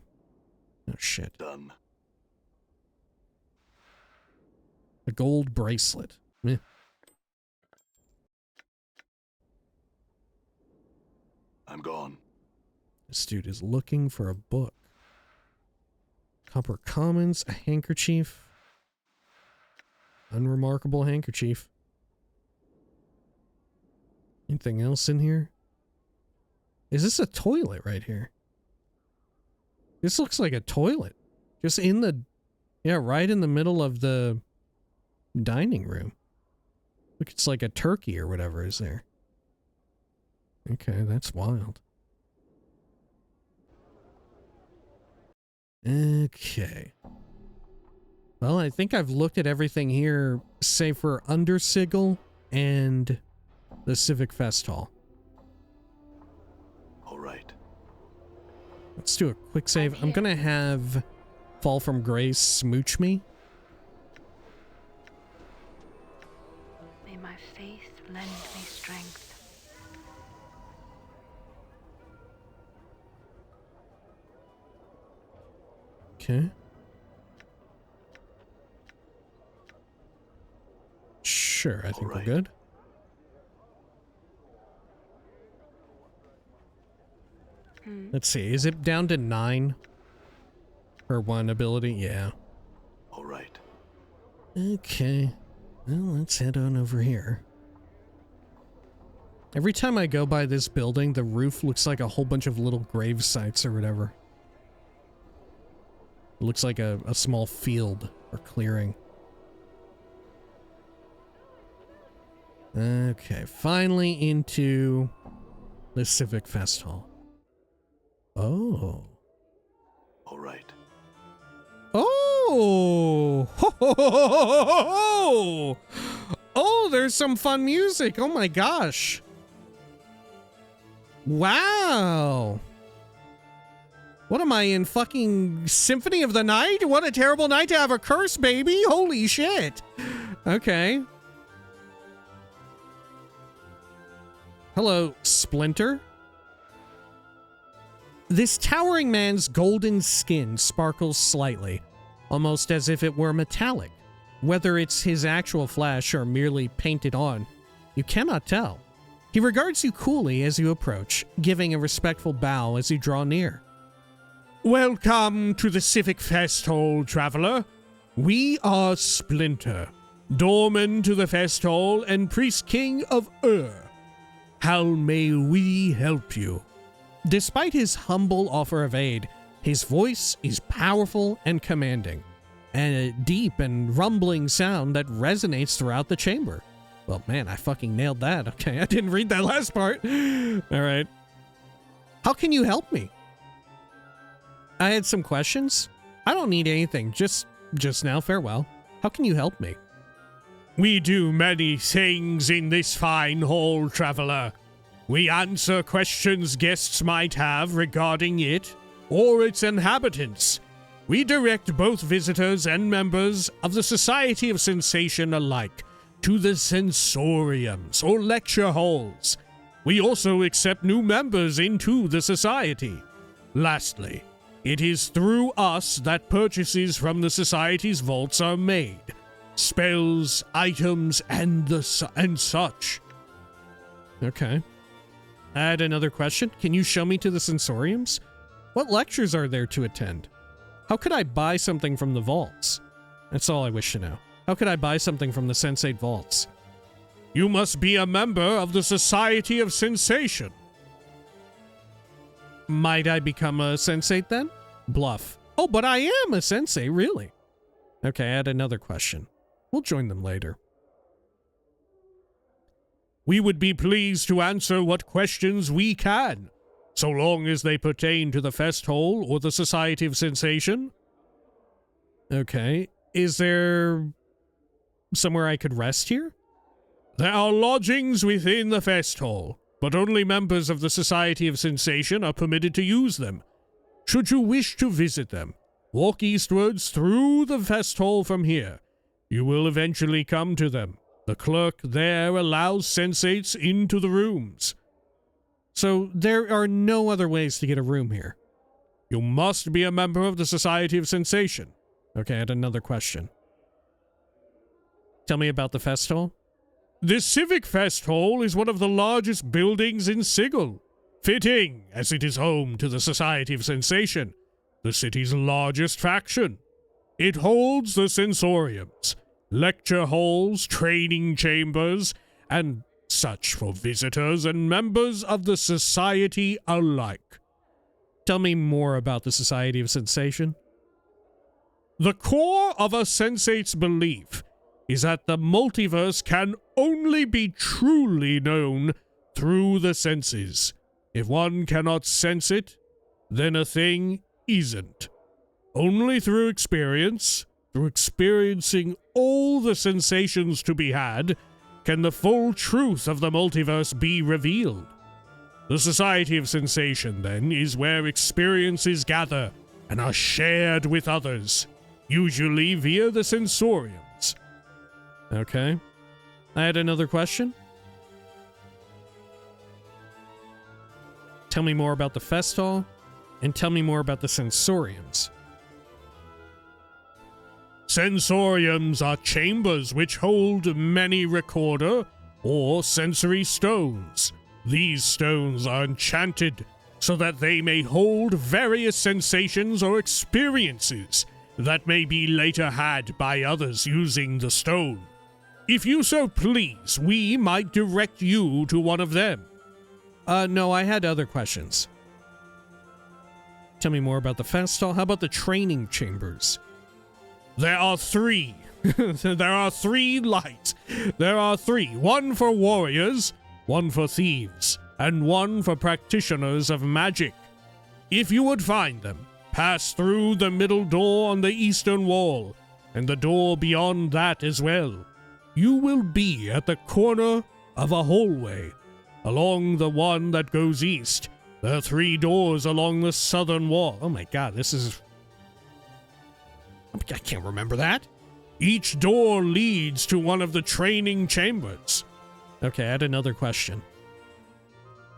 Speaker 1: Oh, shit.
Speaker 8: Done.
Speaker 1: A gold bracelet. Meh.
Speaker 8: I'm gone.
Speaker 1: This dude is looking for a book. Copper commons, a handkerchief. Unremarkable handkerchief. Anything else in here? Is this a toilet right here? This looks like a toilet. Just in the... Yeah, right in the middle of the dining room. Look, it's like a turkey or whatever is there. Okay, that's wild. Okay. Well, I think I've looked at everything here, save for Undersigil and the Civic Festhall.
Speaker 8: All right.
Speaker 1: Let's do a quick save. I'm gonna have Fall from Grace smooch me.
Speaker 6: May my faith lend me strength.
Speaker 1: Okay. Sure, I think we're good. Let's see, is it down to 9? For one ability? Yeah.
Speaker 8: All right.
Speaker 1: Okay. Well, let's head on over here. Every time I go by this building, the roof looks like a whole bunch of little grave sites or whatever. It looks like a small field or clearing. Okay, finally into the Civic Festhall. Oh.
Speaker 8: All right.
Speaker 1: Oh! Ho, ho, ho, ho, ho, ho, ho. Oh, there's some fun music. Oh my gosh. Wow. What am I in fucking Symphony of the Night? What a terrible night to have a curse, baby. Holy shit. Okay. Hello, Splinter. This towering man's golden skin sparkles slightly, almost as if it were metallic. Whether it's his actual flesh or merely painted on, you cannot tell. He regards you coolly as you approach, giving a respectful bow as you draw near. Welcome to the Civic Festhall, traveler. We are Splinter, Doorman to the Festhall and Priest King of how may we help you? Despite his humble offer of aid, his voice is powerful and commanding, and a deep and rumbling sound that resonates throughout the chamber. Well, man, I fucking nailed that. Okay, I didn't read that last part. All right. How can you help me? I had some questions. I don't need anything. Just now, farewell. How can you help me? We do many things in this fine hall, traveler. We answer questions guests might have regarding it or its inhabitants. We direct both visitors and members of the Society of Sensation alike to the sensoriums or lecture halls. We also accept new members into the Society. Lastly, it is through us that purchases from the Society's vaults are made. Spells, items, and such. Okay. I had another question. Can you show me to the sensoriums? What lectures are there to attend? How could I buy something from the vaults? That's all I wish to know. How could I buy something from the Sensate vaults? You must be a member of the Society of Sensation. Might I become a Sensate then? Bluff. Oh, but I am a Sensei, really? Okay, I had another question. We'll join them later. We would be pleased to answer what questions we can, so long as they pertain to the Festhall or the Society of Sensation. Okay. Is there somewhere I could rest here? There are lodgings within the Festhall, but only members of the Society of Sensation are permitted to use them. Should you wish to visit them, walk eastwards through the Festhall from here. You will eventually come to them. The clerk there allows sensates into the rooms. So there are no other ways to get a room here. You must be a member of the Society of Sensation. Okay, I had another question. Tell me about the Festhall. The Civic Festhall is one of the largest buildings in Sigil, fitting as it is home to the Society of Sensation, the city's largest faction. It holds the sensoriums, lecture halls, training chambers, and such for visitors and members of the Society alike. Tell me more about the Society of Sensation. The core of a sensate's belief is that the multiverse can only be truly known through the senses. If one cannot sense it, then a thing isn't. Only through experience, through experiencing all the sensations to be had, can the full truth of the multiverse be revealed. The Society of Sensation, then, is where experiences gather and are shared with others, usually via the sensoriums. Okay. I had another question. Tell me more about the Festhall, and tell me more about the sensoriums. Sensoriums are chambers which hold many recorder or sensory stones. These stones are enchanted so that they may hold various sensations or experiences that may be later had by others using the stone. If you so please, we might direct you to one of them. No, I had other questions. Tell me more about the Festhall. How about the training chambers? There are three. There are three lights. There are three. One for warriors, one for thieves, and one for practitioners of magic. If you would find them, pass through the middle door on the eastern wall, and the door beyond that as well. You will be at the corner of a hallway. Along the one that goes east, there are three doors along the southern wall. Oh my god, this is... I can't remember that. Each door leads to one of the training chambers. Okay, I had another question.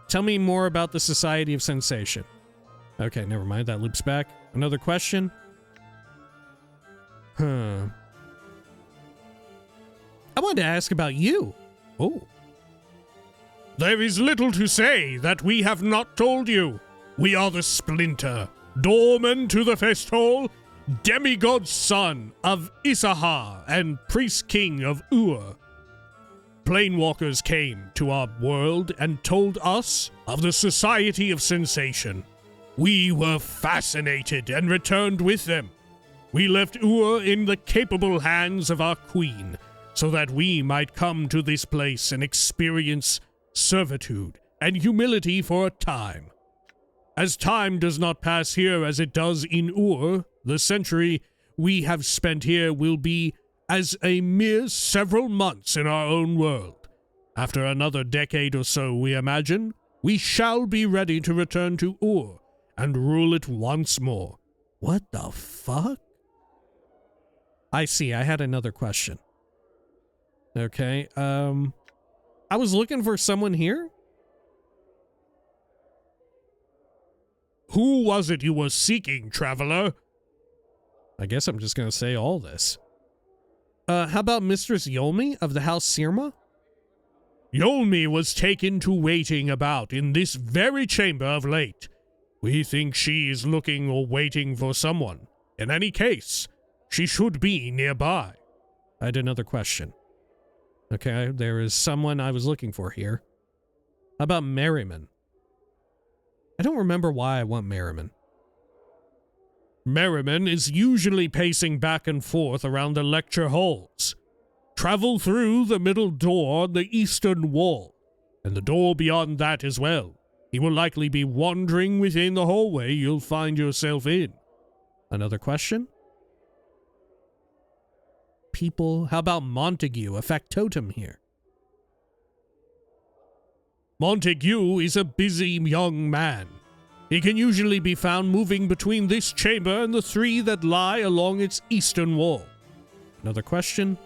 Speaker 1: Tell me more about the Society of Sensation. Okay, never mind, that loops back. Another question? I wanted to ask about you. Oh. There is little to say that we have not told you. We are the Splinter, doorman to the Festhall, demigod son of Isahar and priest king of Ur. Planewalkers came to our world and told us of the Society of Sensation. We were fascinated and returned with them. We left Ur in the capable hands of our queen, so that we might come to this place and experience servitude and humility for a time. As time does not pass here as it does in Ur, the century we have spent here will be as a mere several months in our own world. After another decade or so, we imagine, we shall be ready to return to Ur and rule it once more. What the fuck? I see, I had another question. Okay, I was looking for someone here? Who was it you were seeking, traveler? I guess I'm just gonna say all this. How about Mistress Yolmi of the House Sirma? Yolmi was taken to waiting about in this very chamber of late. We think she is looking or waiting for someone. In any case, she should be nearby. I had another question. Okay, there is someone I was looking for here. How about Merriman? I don't remember why I want Merriman. Merriman is usually pacing back and forth around the lecture halls. Travel through the middle door on the eastern wall, and the door beyond that as well. He will likely be wandering within the hallway you'll find yourself in. Another question? People, how about Montague, a factotum here? Montague is a busy young man. He can usually be found moving between this chamber and the three that lie along its eastern wall. Another question?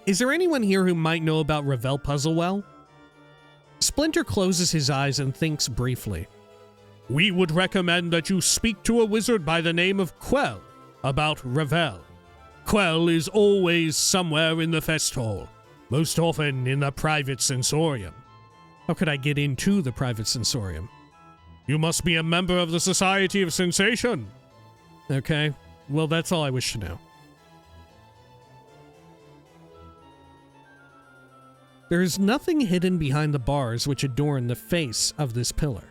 Speaker 1: Is there anyone here who might know about Ravel Puzzlewell? Splinter closes his eyes and thinks briefly. We would recommend that you speak to a wizard by the name of Quell about Ravel. Quell is always somewhere in the Festhall, most often in the private sensorium. How could I get into the private sensorium? You must be a member of the Society of Sensation. Okay, well, that's all I wish to know. There is nothing hidden behind the bars which adorn the face of this pillar.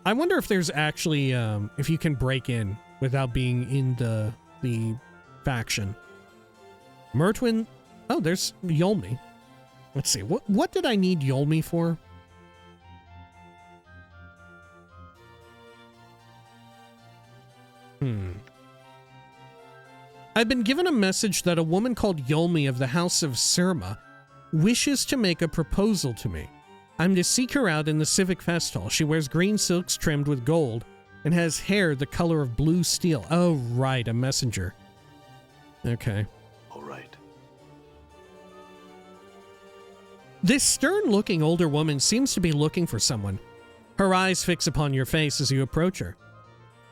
Speaker 1: I wonder if there's actually, if you can break in without being in the faction. Mertwin, oh, there's Yolmi. Let's see, what did I need Yolmi for? I've been given a message that a woman called Yolmi of the House of Sirma wishes to make a proposal to me. I'm to seek her out in the Civic Festhall. She wears green silks trimmed with gold and has hair the color of blue steel. Oh, right, a messenger. Okay.
Speaker 8: All right.
Speaker 1: This stern-looking older woman seems to be looking for someone. Her eyes fix upon your face as you approach her.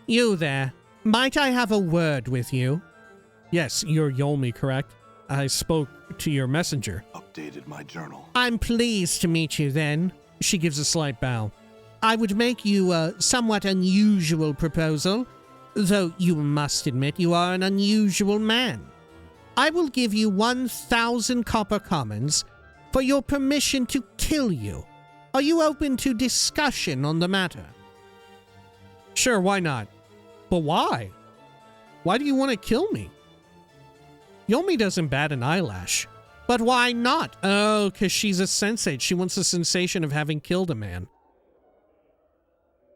Speaker 4: You there. Might I have a word with you?
Speaker 1: Yes, you're Yolmi, correct? I spoke to your messenger.
Speaker 8: Updated my journal.
Speaker 4: I'm pleased to meet you then.
Speaker 1: She gives a slight bow.
Speaker 4: I would make you a somewhat unusual proposal, though you must admit you are an unusual man. I will give you 1,000 copper commons for your permission to kill you. Are you open to discussion on the matter?
Speaker 1: Sure, why not? But why? Why do you want to kill me? Yolmi doesn't bat an eyelash.
Speaker 4: But why not?
Speaker 1: Oh, because she's a sensate. She wants the sensation of having killed a man.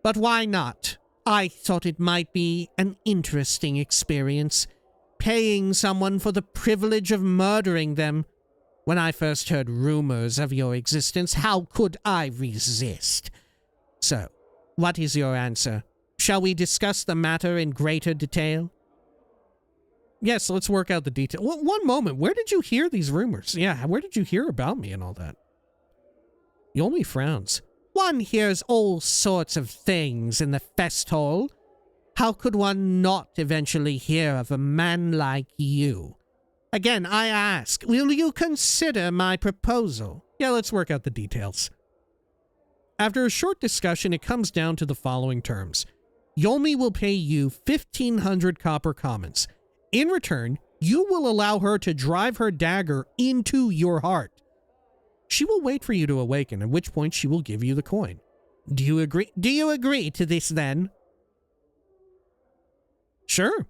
Speaker 4: But why not? I thought it might be an interesting experience, paying someone for the privilege of murdering them. When I first heard rumors of your existence, how could I resist? So, what is your answer? Shall we discuss the matter in greater detail?
Speaker 1: Yes, let's work out the detail. One moment, where did you hear these rumors? Yeah, where did you hear about me and all that? Yolmi frowns.
Speaker 4: One hears all sorts of things in the Festhall. How could one not eventually hear of a man like you? Again, I ask, will you consider my proposal?
Speaker 1: Yeah, let's work out the details. After a short discussion, it comes down to the following terms. Yolmi will pay you 1,500 copper commons. In return, you will allow her to drive her dagger into your heart. She will wait for you to awaken, at which point she will give you the coin. Do you agree? Do you agree to this then? Sure.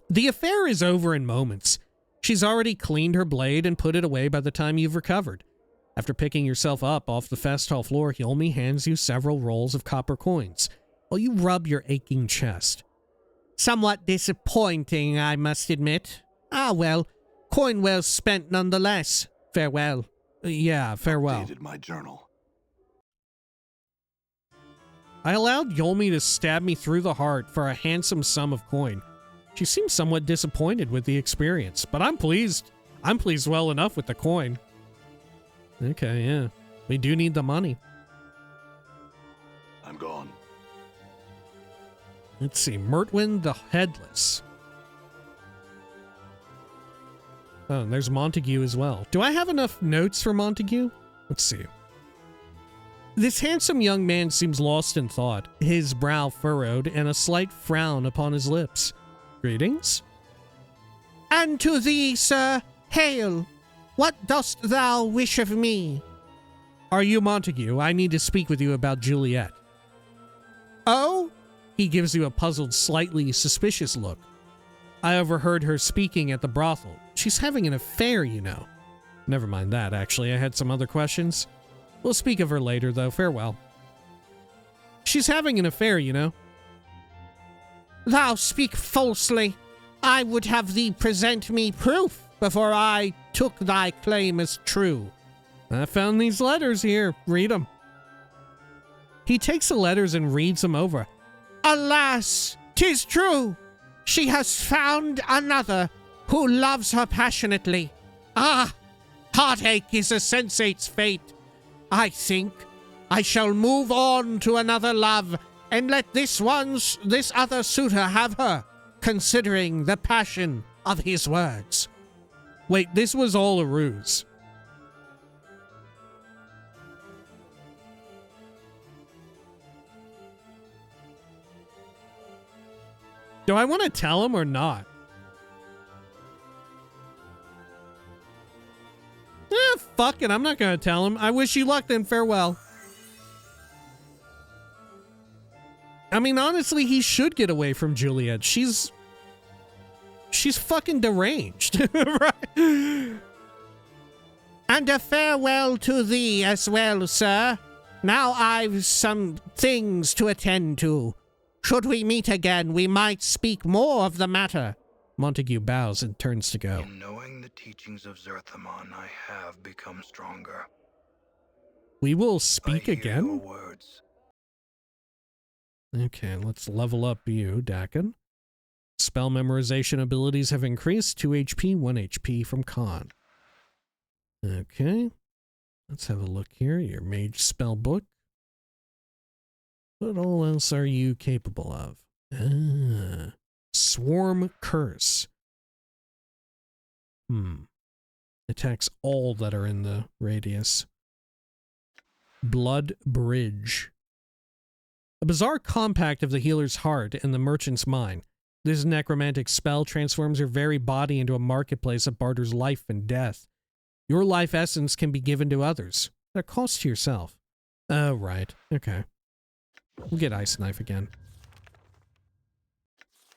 Speaker 1: The affair is over in moments. She's already cleaned her blade and put it away by the time you've recovered. After picking yourself up off the Festhall floor, Yolmi hands you several rolls of copper coins, while you rub your aching chest.
Speaker 4: Somewhat disappointing, I must admit. Ah well, coin well spent nonetheless. Farewell.
Speaker 1: Yeah, farewell.
Speaker 8: Updated my journal.
Speaker 1: I allowed Yolmi to stab me through the heart for a handsome sum of coin. She seems somewhat disappointed with the experience, but I'm pleased. I'm pleased well enough with the coin. Okay, yeah. We do need the money.
Speaker 8: I'm gone.
Speaker 1: Let's see. Mertwin the Headless. Oh, and there's Montague as well. Do I have enough notes for Montague? Let's see. This handsome young man seems lost in thought, his brow furrowed and a slight frown upon his lips. Greetings?
Speaker 4: And to thee, sir, hail. What dost thou wish of me?
Speaker 1: Are you Montague? I need to speak with you about Juliet.
Speaker 4: Oh?
Speaker 1: He gives you a puzzled, slightly suspicious look. I overheard her speaking at the brothel. She's having an affair, you know. Never mind that, actually. I had some other questions. We'll speak of her later, though. Farewell. She's having an affair, you know.
Speaker 4: Thou speak falsely. I would have thee present me proof before I took thy claim as true.
Speaker 1: I found these letters here. Read them. He takes the letters and reads them over.
Speaker 4: Alas, 'tis true. She has found another who loves her passionately. Ah, heartache is a sensate's fate. I think I shall move on to another love and let this other suitor have her, considering the passion of his words.
Speaker 1: Wait, this was all a ruse. Do I want to tell him or not? Fuck it, I'm not going to tell him. I wish you luck then, farewell. I mean, honestly, he should get away from Juliet. She's fucking deranged, right?
Speaker 4: And a farewell to thee as well, sir. Now I've some things to attend to. Should we meet again, we might speak more of the matter.
Speaker 1: Montague bows and turns to go.
Speaker 7: In knowing the teachings of Zerthamon, I have become stronger.
Speaker 1: We will speak
Speaker 7: I hear
Speaker 1: again?
Speaker 7: your words.
Speaker 1: Okay, let's level up you, Dakin. Spell memorization abilities have increased. 2 HP, 1 HP from Khan. Okay. Let's have a look here. Your mage spell book. What all else are you capable of? Swarm Curse. Attacks all that are in the radius. Blood Bridge. A bizarre compact of the healer's heart and the merchant's mind. This necromantic spell transforms your very body into a marketplace that barters life and death. Your life essence can be given to others. At a cost to yourself. Oh, right. Okay. We'll get Ice Knife again.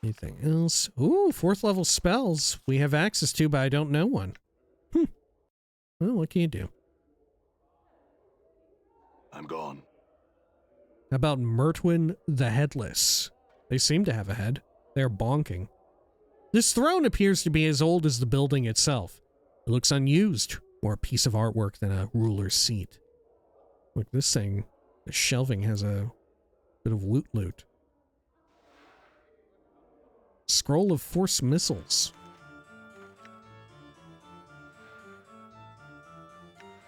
Speaker 1: Anything else? Ooh, 4th level spells we have access to, but I don't know one. Well, what can you do?
Speaker 8: I'm gone.
Speaker 1: How about Mertwin the Headless? They seem to have a head. They're bonking. This throne appears to be as old as the building itself. It looks unused, more a piece of artwork than a ruler's seat. Look, this thing, the shelving has a bit of loot. Scroll of Force Missiles.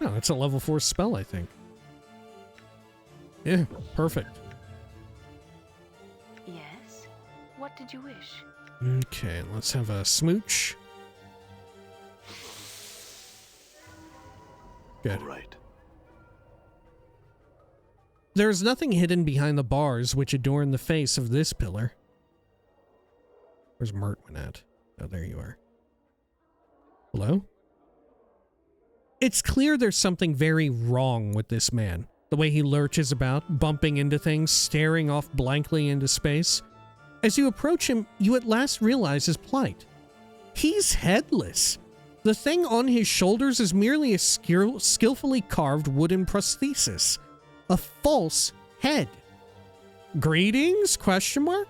Speaker 1: Oh, that's a level 4 spell, I think. Yeah, perfect.
Speaker 6: Yes? What did you wish?
Speaker 1: Okay, let's have a smooch. Good.
Speaker 8: All right.
Speaker 1: There is nothing hidden behind the bars which adorn the face of this pillar. Where's Mertman at? Oh, there you are. Hello? It's clear there's something very wrong with this man. The way he lurches about, bumping into things, staring off blankly into space. As you approach him, you at last realize his plight. He's headless. The thing on his shoulders is merely a skillfully carved wooden prosthesis. A false head. Greetings? Question mark?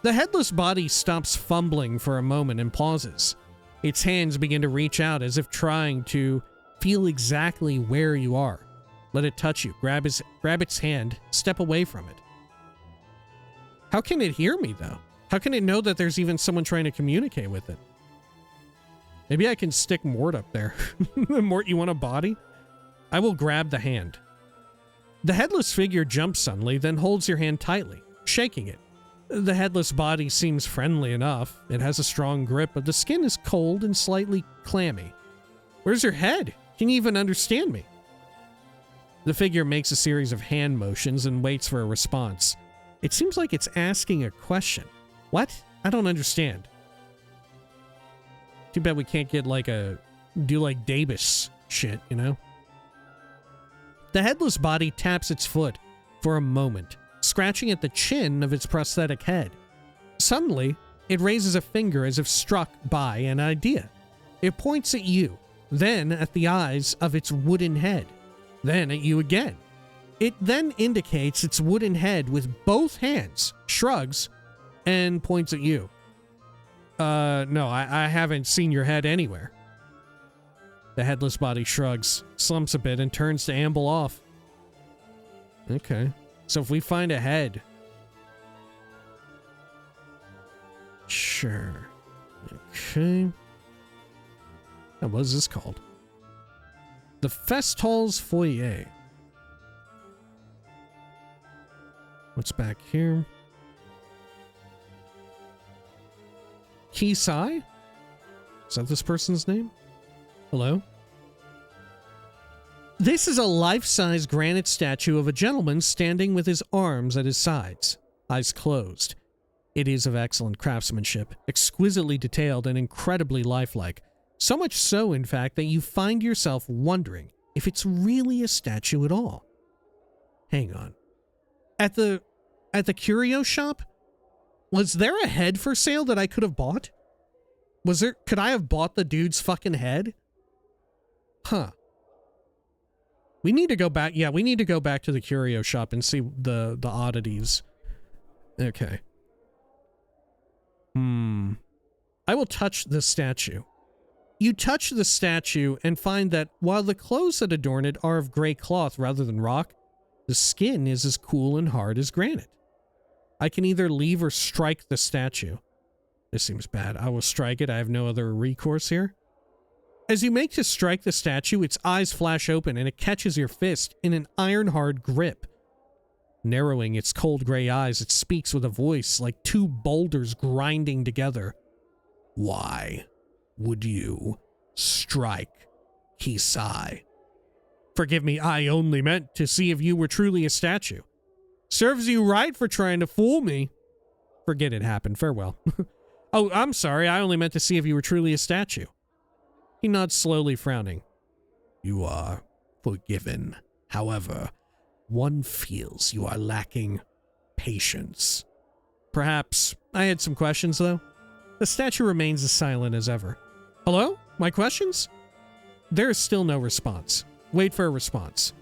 Speaker 1: The headless body stops fumbling for a moment and pauses. Its hands begin to reach out as if trying to feel exactly where you are. Let it touch you. Grab its hand. Step away from it. How can it hear me, though? How can it know that there's even someone trying to communicate with it? Maybe I can stick Mort up there. Mort, you want a body? I will grab the hand. The headless figure jumps suddenly, then holds your hand tightly, shaking it. The headless body seems friendly enough. It has a strong grip, but the skin is cold and slightly clammy. Where's your head? Can you even understand me? The figure makes a series of hand motions and waits for a response. It seems like it's asking a question. What? I don't understand. Too bad we can't get do like Davis shit, you know? The headless body taps its foot for a moment, scratching at the chin of its prosthetic head. Suddenly, it raises a finger as if struck by an idea. It points at you, then at the eyes of its wooden head, then at you again. It then indicates its wooden head with both hands, shrugs, and points at you. No, I haven't seen your head anywhere. The headless body shrugs, slumps a bit, and turns to amble off. Okay. So if we find a head... Sure. Okay. Now, what is this called? The Festhall's Foyer. What's back here? Kisai? Is that this person's name? Hello? This is a life-size granite statue of a gentleman standing with his arms at his sides, eyes closed. It is of excellent craftsmanship, exquisitely detailed and incredibly lifelike. So much so, in fact, that you find yourself wondering if it's really a statue at all. Hang on. At the curio shop, was there a head for sale that I could have bought? Could I have bought the dude's fucking head? Huh. We need to go back. Yeah, we need to go back to the curio shop and see the oddities. Okay. I will touch the statue. You touch the statue and find that while the clothes that adorn it are of gray cloth rather than rock, the skin is as cool and hard as granite. I can either leave or strike the statue. This seems bad. I will strike it. I have no other recourse here. As you make to strike the statue, its eyes flash open and it catches your fist in an iron-hard grip. Narrowing its cold gray eyes, it speaks with a voice like two boulders grinding together. Why would you strike Kisai? Forgive me, I only meant to see if you were truly a statue. Serves you right for trying to fool me. Forget it happened. Farewell. Oh, I'm sorry. I only meant to see if you were truly a statue. He nods slowly, frowning. You are forgiven. However, one feels you are lacking patience. Perhaps. I had some questions, though. The statue remains as silent as ever. Hello? My questions? There is still no response. Wait for a response.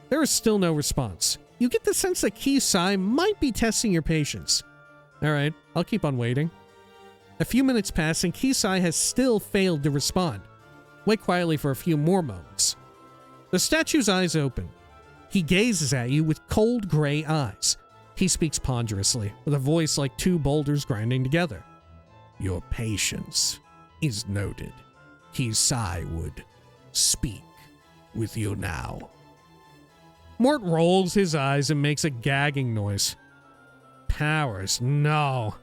Speaker 1: There is still no response. You get the sense that Kisai might be testing your patience. Alright, I'll keep on waiting. A few minutes pass and Kisai has still failed to respond. Wait quietly for a few more moments. The statue's eyes open. He gazes at you with cold gray eyes. He speaks ponderously, with a voice like two boulders grinding together. Your patience is noted. Kisai would speak with you now. Mort rolls his eyes and makes a gagging noise. Powers, no.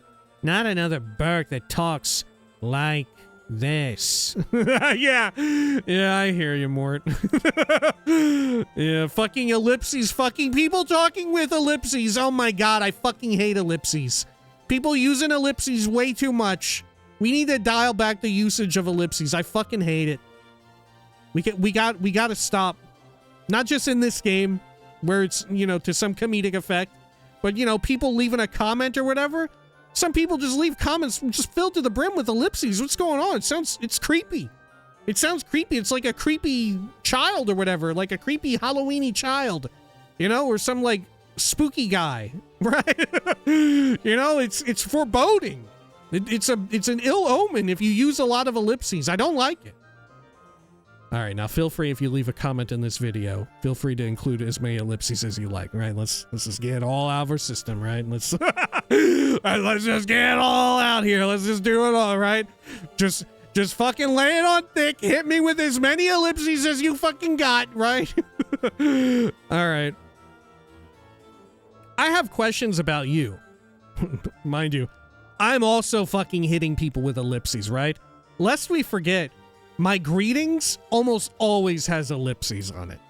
Speaker 1: Not another Burke that talks like this. Yeah, I hear you, Mort. Yeah, fucking ellipses, fucking people talking with ellipses. Oh my god, I fucking hate ellipses. People using ellipses way too much. We need to dial back the usage of ellipses. I fucking hate it. We got to stop. Not just in this game, where it's, you know, to some comedic effect, but, you know, people leaving a comment or whatever. Some people just leave comments just filled to the brim with ellipses. What's going on? It's creepy. It sounds creepy. It's like a creepy child or whatever, like a creepy Halloween-y child, you know, or some like spooky guy, right? You know, it's foreboding. It's an ill omen if you use a lot of ellipses. I don't like it. All right, now feel free, if you leave a comment in this video, feel free to include as many ellipses as you like, right? Let's just get it all out of our system, right? Let's just get it all out here. Let's just do it all, right? Just fucking lay it on thick. Hit me with as many ellipses as you fucking got, right? All right. I have questions about you. Mind you, I'm also fucking hitting people with ellipses, right? Lest we forget, my greetings almost always has ellipses on it.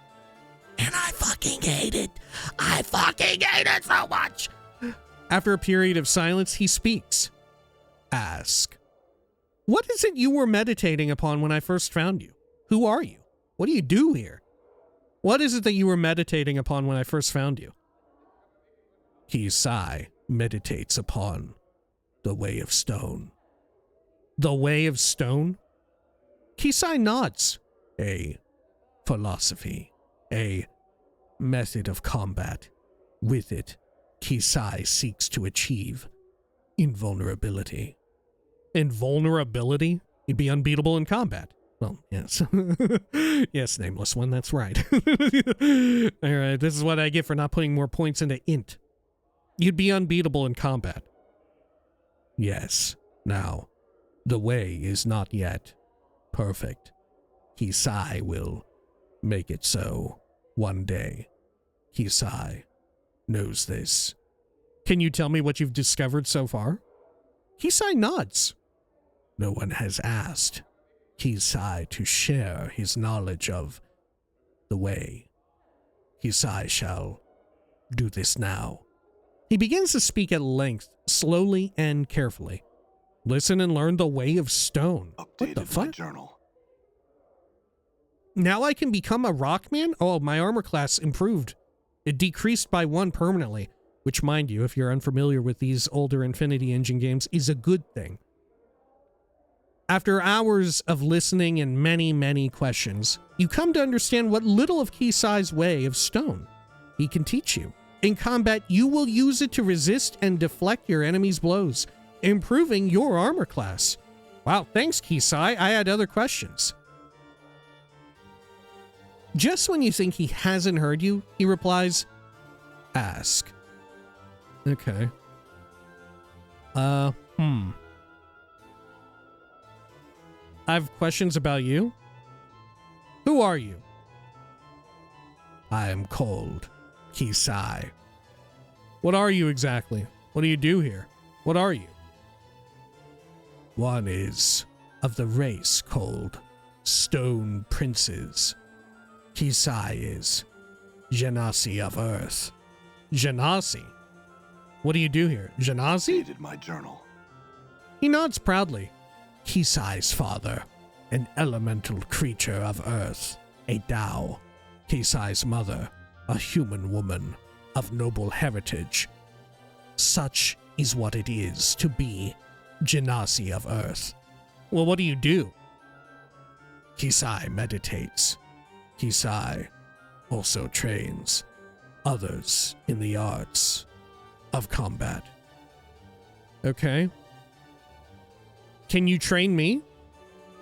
Speaker 2: And I fucking hate it. I fucking hate it so much.
Speaker 1: After a period of silence, he speaks. Ask. What is it you were meditating upon when I first found you? Who are you? What do you do here? What is it that you were meditating upon when I first found you? Ghysis meditates upon the way of stone. The way of stone? Ghysis nods. A philosophy. A method of combat. With it, Ghysis seeks to achieve invulnerability. Invulnerability? You'd be unbeatable in combat. Well, yes. Yes, Nameless One, that's right. Alright, this is what I get for not putting more points into int. You'd be unbeatable in combat. Yes. Now, the way is not yet perfect. Ghysis will make it so one day. Ghysis knows this. Can you tell me what you've discovered so far? Ghysis nods. No one has asked Ghysis to share his knowledge of the way. Ghysis shall do this now. He begins to speak at length, slowly and carefully. Listen and learn the way of stone. What the fuck?
Speaker 8: Journal.
Speaker 1: Now I can become a rockman? Oh, my armor class improved. It decreased by 1 permanently, which, mind you, if you're unfamiliar with these older Infinity Engine games, is a good thing. After hours of listening and many, many questions, you come to understand what little of Ghysis' way of stone he can teach you. In combat, you will use it to resist and deflect your enemy's blows, improving your armor class. Wow, thanks, Ghysis. I had other questions. Just when you think he hasn't heard you, he replies, ask. Okay. I have questions about you. Who are you? I am called Ghysis. What are you exactly? What do you do here? What are you? One is of the race called Stone Princes. Ghysis is Genasi of Earth. Genasi? What do you do here? Genasi?
Speaker 8: Dated my journal.
Speaker 1: He nods proudly. Ghysis' father, an elemental creature of Earth, a Tao. Ghysis' mother, a human woman of noble heritage. Such is what it is to be Genasi of Earth. Well, what do you do? Ghysis meditates. Ghysis also trains others in the arts of combat. Okay. Can you train me?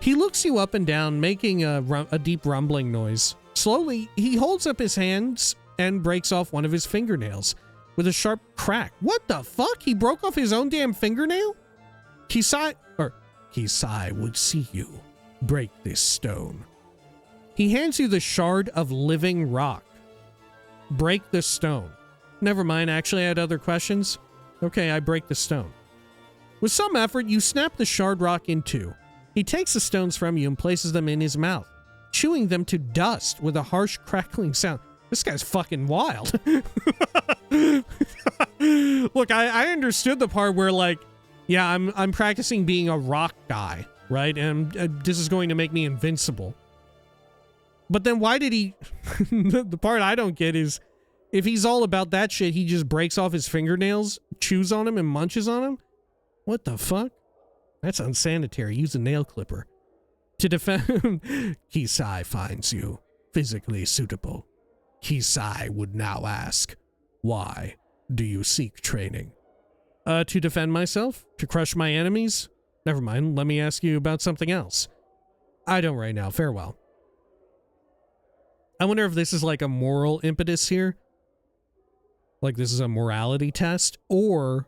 Speaker 1: He looks you up and down, making a deep rumbling noise. Slowly, he holds up his hands and breaks off one of his fingernails with a sharp crack. What the fuck? He broke off his own damn fingernail? Ghysis would see you break this stone. He hands you the shard of living rock. Break the stone. Never mind, actually I had other questions. Okay, I break the stone. With some effort, you snap the shard rock in two. He takes the stones from you and places them in his mouth, chewing them to dust with a harsh crackling sound. This guy's fucking wild. Look, I understood the part where, like, yeah, I'm practicing being a rock guy, right? And this is going to make me invincible. But then why did he... the part I don't get is, if he's all about that shit, he just breaks off his fingernails, chews on them, and munches on them? What the fuck? That's unsanitary. Use a nail clipper. To defend... Ghysis finds you physically suitable. Ghysis would now ask, why do you seek training? To defend myself? To crush my enemies? Never mind, let me ask you about something else. I don't right now, farewell. I wonder if this is like a moral impetus here. Like this is a morality test, or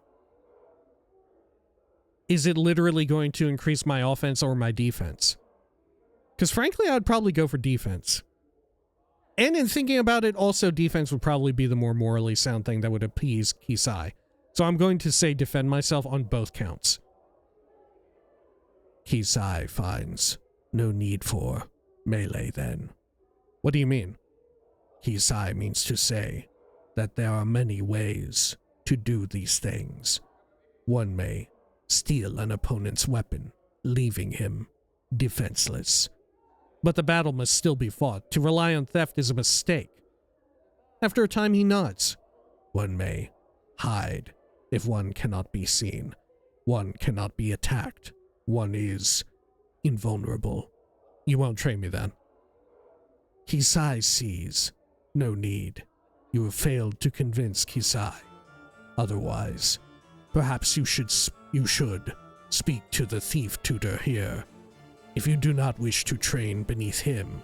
Speaker 1: is it literally going to increase my offense or my defense? Because frankly, I would probably go for defense. And in thinking about it, also defense would probably be the more morally sound thing that would appease Ghysis. So I'm going to say defend myself on both counts. Ghysis finds no need for melee then. What do you mean? Ghysis means to say that there are many ways to do these things. One may steal an opponent's weapon, leaving him defenseless. But the battle must still be fought. To rely on theft is a mistake. After a time he nods. One may hide if one cannot be seen. One cannot be attacked. One is invulnerable. You won't train me then. Ghysis sees no need. You have failed to convince Ghysis. Otherwise, perhaps you should speak to the thief tutor here. If you do not wish to train beneath him,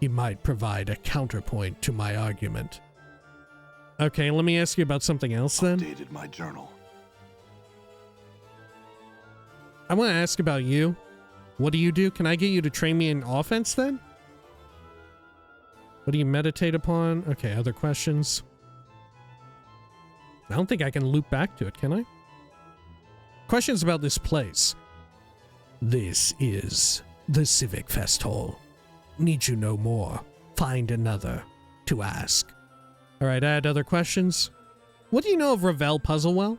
Speaker 1: he might provide a counterpoint to my argument. Okay, let me ask you about something else then.
Speaker 8: Updated my journal.
Speaker 1: I want to ask about you. What do you do? Can I get you to train me in offense then? What do you meditate upon? Okay, other questions? I don't think I can loop back to it, can I? Questions about this place. This is the Civic Festhall. Need you know more? Find another to ask. Alright, I had other questions. What do you know of Ravel Puzzlewell?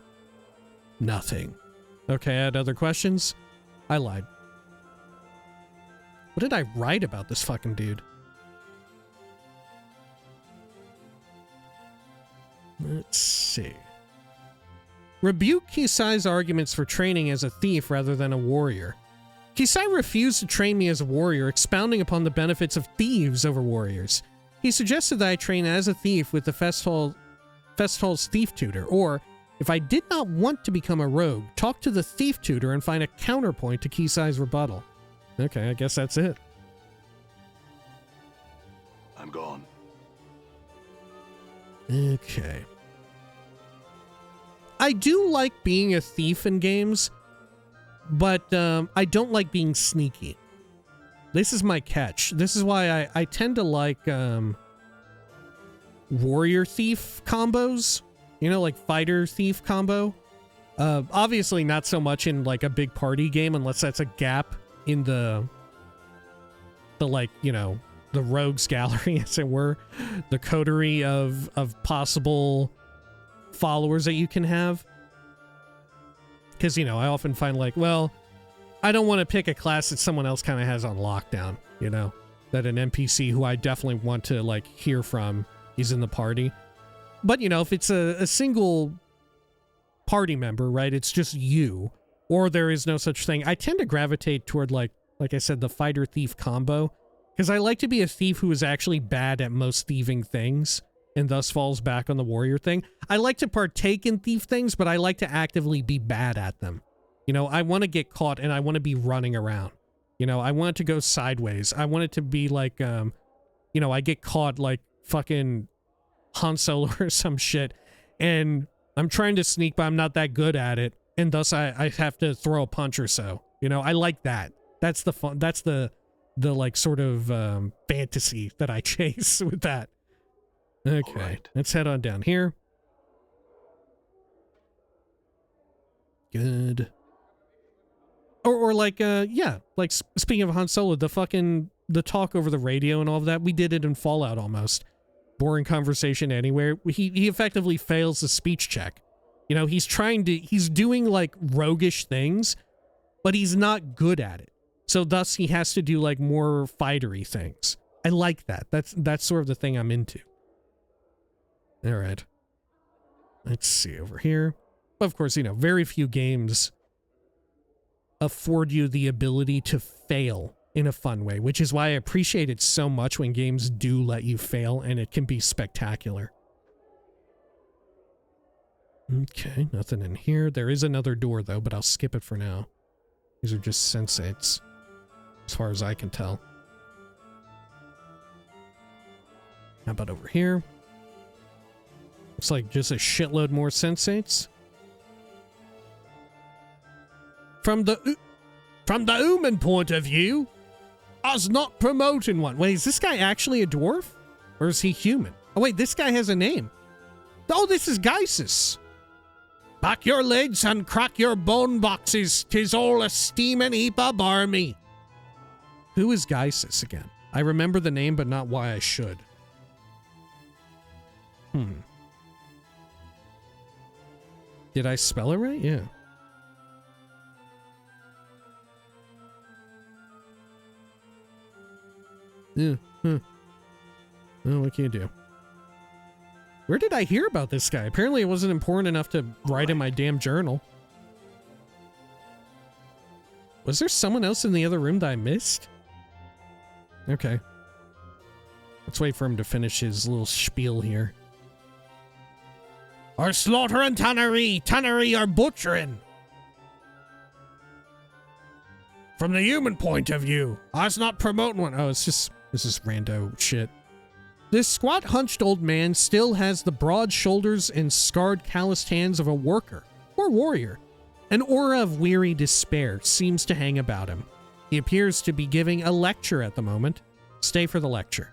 Speaker 1: Nothing. Okay, I had other questions. I lied. What did I write about this fucking dude? Let's see. Rebuke Ghysis' arguments for training as a thief rather than a warrior. Ghysis refused to train me as a warrior, expounding upon the benefits of thieves over warriors. He suggested that I train as a thief with the Festhall's thief tutor, or, if I did not want to become a rogue, talk to the thief tutor and find a counterpoint to Ghysis' rebuttal. Okay, I guess that's it.
Speaker 8: I'm gone.
Speaker 1: Okay. I do like being a thief in games, but I don't like being sneaky. This is my catch. This is why I tend to like warrior thief combos. You know, like fighter thief combo. Obviously not so much in like a big party game unless that's a gap in the like, you know, the rogues gallery, as it were. The coterie of possible followers that you can have. Because, you know, I often find like, well, I don't want to pick a class that someone else kind of has on lockdown, you know? That an NPC who I definitely want to, like, hear from is in the party. But, you know, if it's a single party member, right, it's just you, or there is no such thing, I tend to gravitate toward, like I said, the fighter-thief combo. Because I like to be a thief who is actually bad at most thieving things, and thus falls back on the warrior thing. I like to partake in thief things, but I like to actively be bad at them. You know, I want to get caught and I want to be running around. You know, I want it to go sideways. I want it to be like, you know, I get caught like fucking Han Solo or some shit, and I'm trying to sneak, but I'm not that good at it, and thus I have to throw a punch or so. You know, I like that. That's the fun. That's the like sort of fantasy that I chase with that. Okay,
Speaker 8: right.
Speaker 1: Let's head on down here. Good. Or like, yeah, like speaking of Han Solo, the talk over the radio and all of that, we did it in Fallout almost. Boring conversation anywhere. He effectively fails the speech check. You know, he's doing like roguish things, but he's not good at it. So thus he has to do like more fightery things. I like that. That's sort of the thing I'm into. All right. Let's see over here. Of course, you know, very few games afford you the ability to fail in a fun way, which is why I appreciate it so much when games do let you fail, and it can be spectacular. Okay, nothing in here. There is another door, though, but I'll skip it for now. These are just sensates, as far as I can tell. How about over here? Looks like just a shitload more sensates. From the human point of view, us not promoting one. Wait, is this guy actually a dwarf? Or is he human? Oh wait, this guy has a name. Oh, this is Ghysis. Pack your lids and crack your bone boxes. 'Tis all a steaming heap of barmy. Who is Ghysis again? I remember the name, but not why I should. Did I spell it right? Yeah. Yeah. Oh, what can you do? Where did I hear about this guy? Apparently it wasn't important enough to write in my damn journal. Was there someone else in the other room that I missed? Okay. Let's wait for him to finish his little spiel here. Our slaughter and tannery are butchering. From the human point of view, I was not promoting one. Oh, this is rando shit. This squat, hunched old man still has the broad shoulders and scarred, calloused hands of a worker or warrior. An aura of weary despair seems to hang about him. He appears to be giving a lecture at the moment. Stay for the lecture.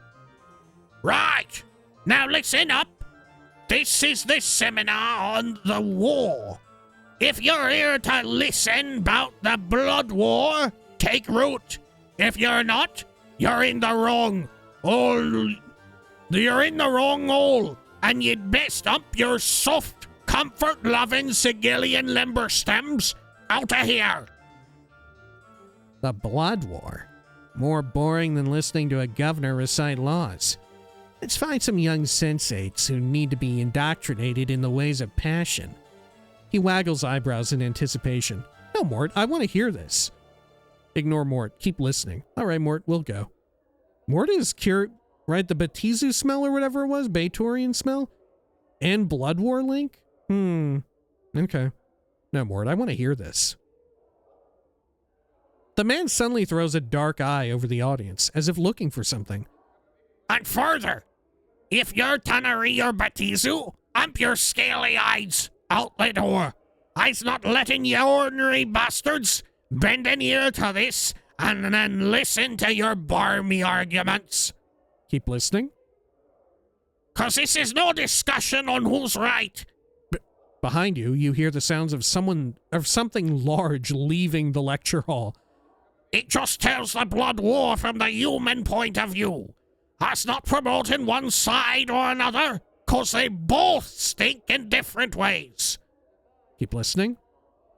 Speaker 3: Right! Now listen up! This is the seminar on the war. If you're here to listen about the blood war, take root. If you're not, you're in the wrong hole. You're in the wrong hole, and you'd best up your soft, comfort-loving Sigillian limber stems out of here.
Speaker 1: The blood war. More boring than listening to a governor recite laws. Let's find some young sensates who need to be indoctrinated in the ways of passion. He waggles eyebrows in anticipation. No, Mort, I want to hear this. Ignore Mort. Keep listening. All right, Mort, we'll go. Mort is right? The Batizu smell or whatever it was? Batorian smell? And Blood War link? Okay. No, Mort, I want to hear this. The man suddenly throws a dark eye over the audience, as if looking for something.
Speaker 3: And further, if you're tannery or Batizu, ump your scaly eyes out the door. I's not letting you ordinary bastards bend an ear to this and then listen to your barmy arguments.
Speaker 1: Keep listening.
Speaker 3: 'Cause this is no discussion on who's right.
Speaker 1: Behind you, you hear the sounds of something large leaving the lecture hall.
Speaker 3: It just tells the blood war from the human point of view. Us not promoting one side or another, 'cause they both stink in different ways.
Speaker 1: Keep listening.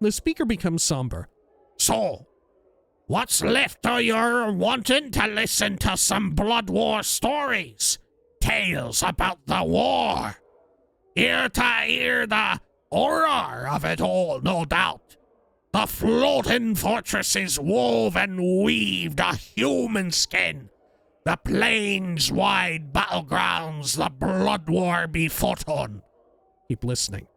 Speaker 1: The speaker becomes somber.
Speaker 3: So, what's left of your wanting to listen to some blood war stories? Tales about the war. Here to hear the horror of it all, no doubt. The floating fortresses wove and weaved a human skin. The plains-wide battlegrounds the blood war be fought on.
Speaker 1: Keep listening.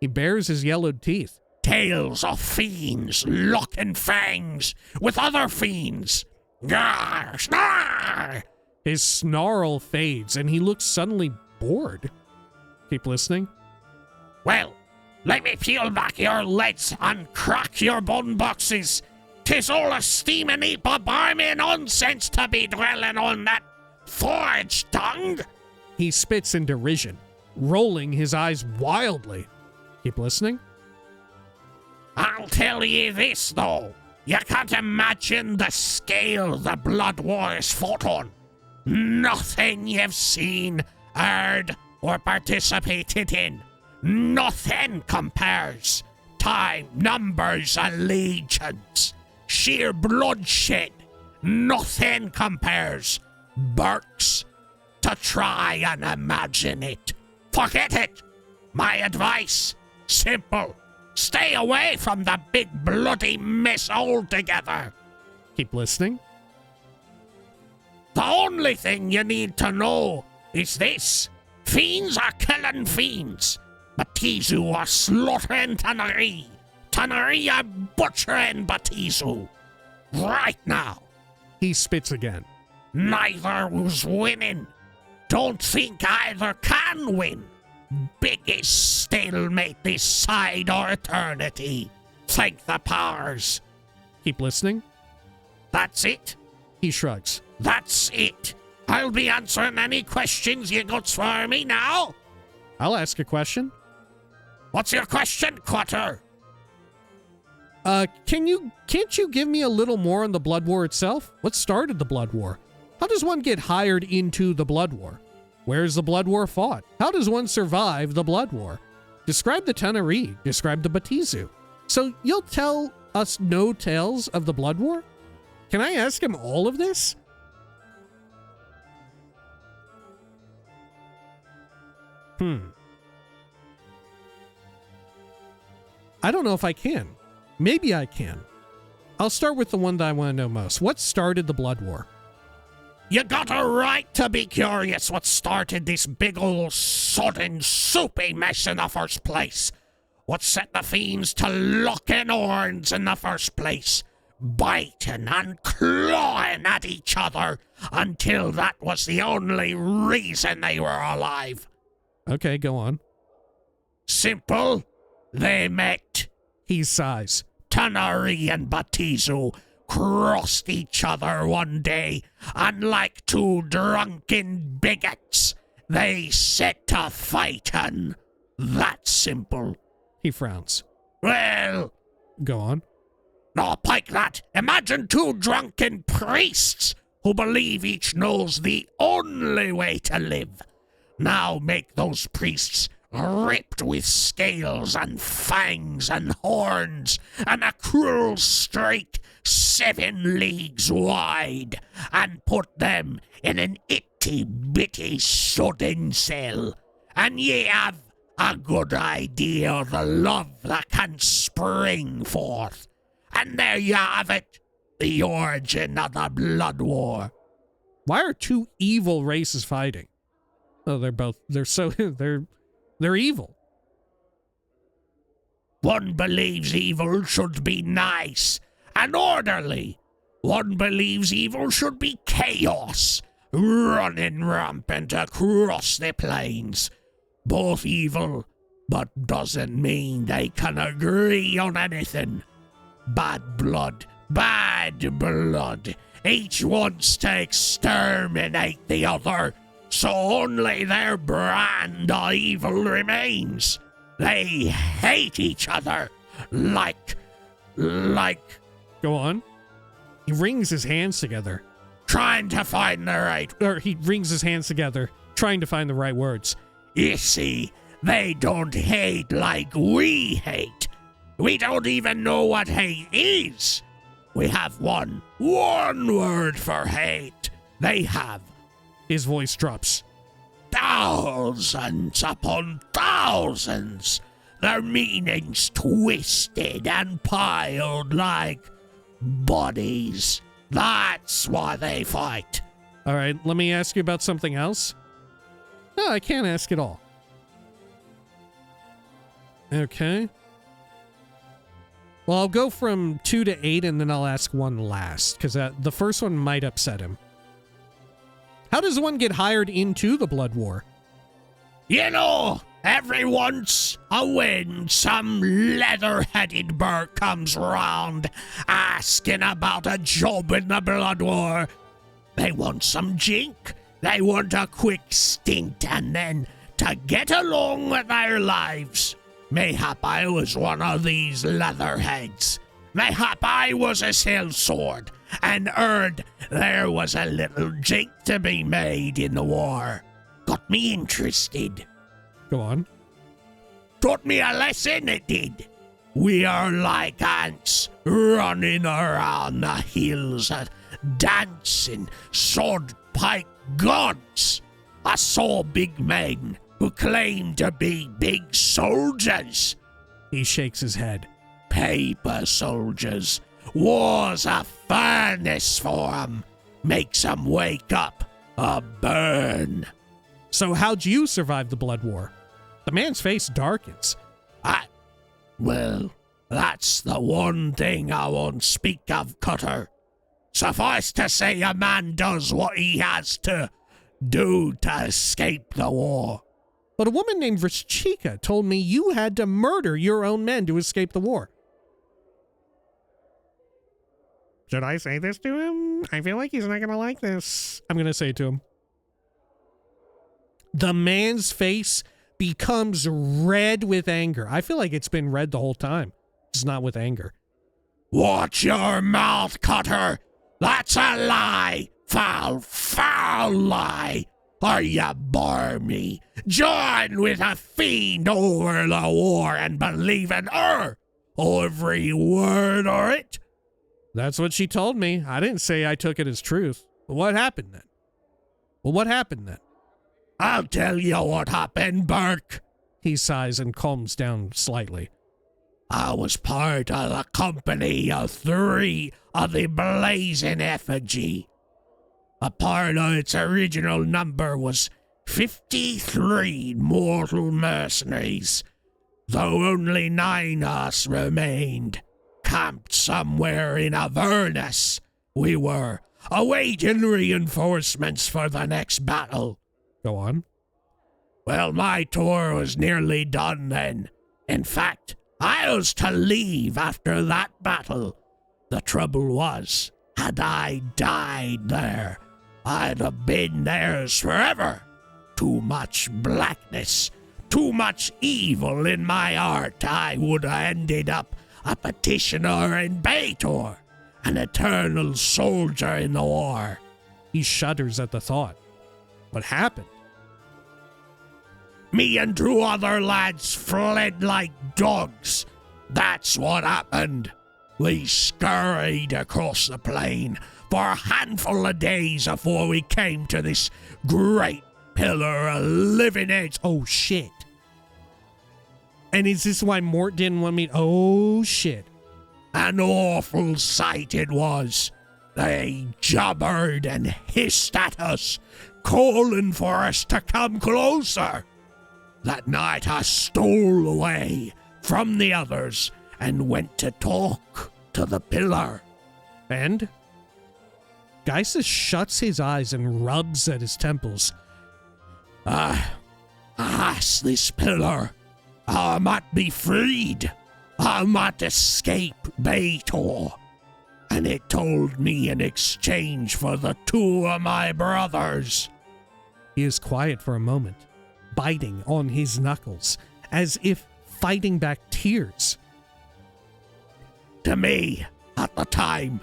Speaker 1: He bares his yellowed teeth.
Speaker 3: Tales of fiends locking fangs with other fiends. Gar, snarl!
Speaker 1: His snarl fades, and he looks suddenly bored. Keep listening.
Speaker 3: Well, let me peel back your lids and crack your bone boxes. 'Tis all a steaming heap of barmy nonsense to be dwelling on that forged tongue.
Speaker 1: He spits in derision, rolling his eyes wildly. Keep listening.
Speaker 3: I'll tell ye this, though. You can't imagine the scale the Blood War is fought on. Nothing you've seen, heard, or participated in. Nothing compares. Time, numbers, and legions. Sheer bloodshed. Nothing compares. Burks, to try and imagine it. Forget it. My advice, simple. Stay away from the big bloody mess altogether.
Speaker 1: Keep listening.
Speaker 3: The only thing you need to know is this. Fiends are killing fiends. Batizu are slaughtering Tanaree. Tanaree are butchering Batizu. Right now.
Speaker 1: He spits again.
Speaker 3: Neither was winning. Don't think either can win. Biggest stalemate this side or eternity. Thank the powers.
Speaker 1: Keep listening.
Speaker 3: That's it.
Speaker 1: He shrugs.
Speaker 3: That's it. I'll be answering any questions you got for me now.
Speaker 1: I'll ask a question.
Speaker 3: What's your question, Quatter?
Speaker 1: Can't you give me a little more on the Blood War itself? What started the Blood War? How does one get hired into the Blood War? Where is the Blood War fought? How does one survive the Blood War? Describe the Tanaree. Describe the Batizu. So you'll tell us no tales of the Blood War? Can I ask him all of this? I don't know if I can. Maybe I can. I'll start with the one that I want to know most. What started the Blood War?
Speaker 3: You got a right to be curious what started this big old sodden soupy mess in the first place. What set the fiends to locking horns in the first place, biting and clawing at each other until that was the only reason they were alive.
Speaker 1: Okay, go on.
Speaker 3: Simple. They met.
Speaker 1: He sighs.
Speaker 3: Tanaree and Batizu crossed each other one day, and like two drunken bigots, they set to fighting. That simple.
Speaker 1: He frowns.
Speaker 3: Well,
Speaker 1: go on.
Speaker 3: No, pike that. Imagine two drunken priests who believe each knows the only way to live. Now make those priests ripped with scales and fangs and horns and a cruel strike 7 leagues wide, and put them in an itty-bitty sodden cell, and ye have a good idea of the love that can spring forth. And there you have it, the origin of the Blood War.
Speaker 1: Why are two evil races fighting? Oh, they're evil.
Speaker 3: One believes evil should be nice and orderly. One believes evil should be chaos, running rampant across the plains. Both evil, but doesn't mean they can agree on anything. Bad blood. Each wants to exterminate the other, so only their brand of evil remains. They hate each other like...
Speaker 1: Go on. He wrings his hands together.
Speaker 3: Trying to find the right...
Speaker 1: Or he wrings his hands together, trying to find the right words.
Speaker 3: You see, they don't hate like we hate. We don't even know what hate is. We have one word for hate. They have...
Speaker 1: His voice drops.
Speaker 3: Thousands upon thousands. Their meanings twisted and piled like bodies. That's why they fight.
Speaker 1: All right, let me ask you about something else. No, I can't ask it all. Okay. Well, I'll go from 2 to 8, and then I'll ask one last, because the first one might upset him. How does one get hired into the Blood War?
Speaker 3: You know, every once a when some leather-headed bird comes round asking about a job in the Blood War. They want some jink, they want a quick stint, and then to get along with their lives. Mayhap I was one of these leatherheads, Mayhap I was a sellsword, and heard there was a little jink to be made in the war. Got me interested.
Speaker 1: Go on.
Speaker 3: Taught me a lesson, it did. We are like ants running around the hills, dancing sword-pike gods. I saw big men who claimed to be big soldiers.
Speaker 1: He shakes his head.
Speaker 3: Paper soldiers. War's a furnace for 'em. Makes 'em wake up or burn.
Speaker 1: So how'd you survive the blood war? The man's face darkens.
Speaker 3: Well, that's the one thing I won't speak of, Cutter. Suffice to say, a man does what he has to do to escape the war.
Speaker 1: But a woman named Vrishchika told me you had to murder your own men to escape the war. Should I say this to him? I feel like he's not going to like this. I'm going to say it to him. The man's face becomes red with anger. I feel like it's been red the whole time. It's not with anger.
Speaker 3: Watch your mouth, Cutter. That's a lie. Foul, foul lie. Or you bore me. Join with a fiend over the war and believe in her. Every word of it.
Speaker 1: That's what she told me. I didn't say I took it as truth. But what happened then?
Speaker 3: I'll tell you what happened, Burke.
Speaker 1: He sighs and calms down slightly.
Speaker 3: I was part of the company of 3 of the Blazing Effigy. A part of its original number was 53 mortal mercenaries, though only 9 of us remained, camped somewhere in Avernus. We were awaiting reinforcements for the next battle.
Speaker 1: Go on.
Speaker 3: Well, my tour was nearly done then. In fact, I was to leave after that battle. The trouble was, had I died there, I'd have been theirs forever. Too much blackness, too much evil in my heart. I would have ended up a petitioner in Baator, an eternal soldier in the war.
Speaker 1: He shudders at the thought. What happened?
Speaker 3: Me and 2 other lads fled like dogs. That's what happened. We scurried across the plain for a handful of days before we came to this great pillar of living edge.
Speaker 1: Oh, shit. And is this why Mort didn't want me? Oh, shit.
Speaker 3: An awful sight it was. They jabbered and hissed at us, calling for us to come closer. That night I stole away from the others and went to talk to the pillar.
Speaker 1: And? Ghysis shuts his eyes and rubs at his temples.
Speaker 3: I asked this pillar how I might be freed, how I might escape Baator, and it told me in exchange for the 2 of my brothers.
Speaker 1: He is quiet for a moment, biting on his knuckles, as if fighting back tears.
Speaker 3: To me, at the time,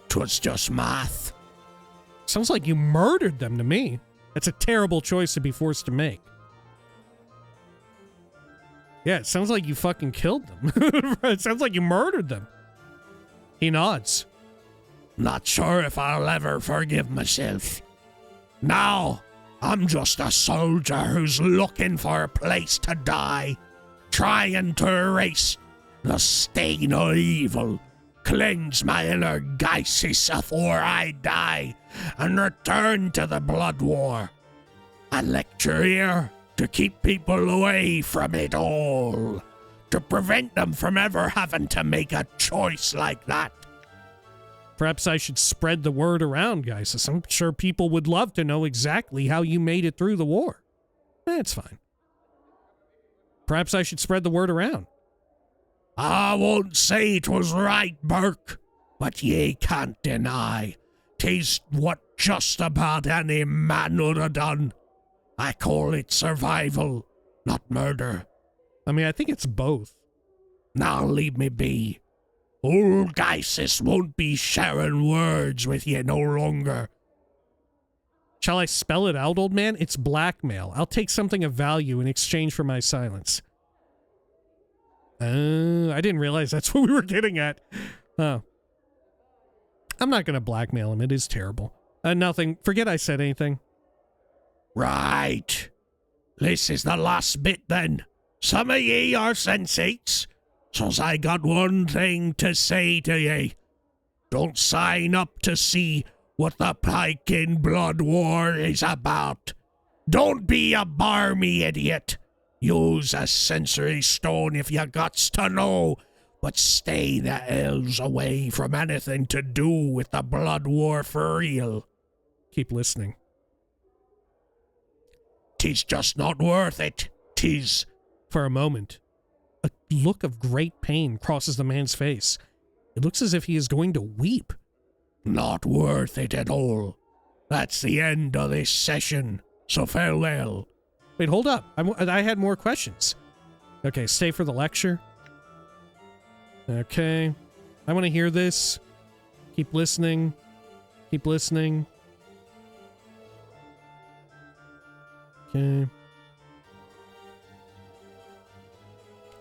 Speaker 3: 'twas just math.
Speaker 1: Sounds like you murdered them to me. That's a terrible choice to be forced to make. Yeah, it sounds like you fucking killed them. It sounds like you murdered them. He nods.
Speaker 3: Not sure if I'll ever forgive myself. Now, I'm just a soldier who's looking for a place to die, trying to erase the stain of evil, cleanse my inner Ghysis afore I die, and return to the blood war. I lecture here to keep people away from it all, to prevent them from ever having to make a choice like that.
Speaker 1: Perhaps I should spread the word around, Ghysis. I'm sure people would love to know exactly how you made it through the war. That's fine. Perhaps I should spread the word around.
Speaker 3: I won't say 'twas right, Burke, but ye can't deny 'tis what just about any man would have done. I call it survival, not murder.
Speaker 1: I mean, I think it's both.
Speaker 3: Now leave me be. Old Ghysis won't be sharing words with you no longer.
Speaker 1: Shall I spell it out, old man? It's blackmail. I'll take something of value in exchange for my silence. I didn't realize that's what we were getting at. Oh. I'm not going to blackmail him. It is terrible. Nothing. Forget I said anything.
Speaker 3: Right. This is the last bit then. Some of ye are sensates, so's I got one thing to say to ye. Don't sign up to see what the Pikin Blood War is about. Don't be a barmy idiot. Use a sensory stone if you gots to know, but stay the elves away from anything to do with the Blood War for real.
Speaker 1: Keep listening.
Speaker 3: 'Tis just not worth it. 'Tis.
Speaker 1: For a moment, a look of great pain crosses the man's face. It looks as if he is going to weep.
Speaker 3: Not worth it at all. That's the end of this session, so farewell.
Speaker 1: Wait, hold up. I had more questions. Okay, stay for the lecture. Okay. I want to hear this. Keep listening. Keep listening. Okay.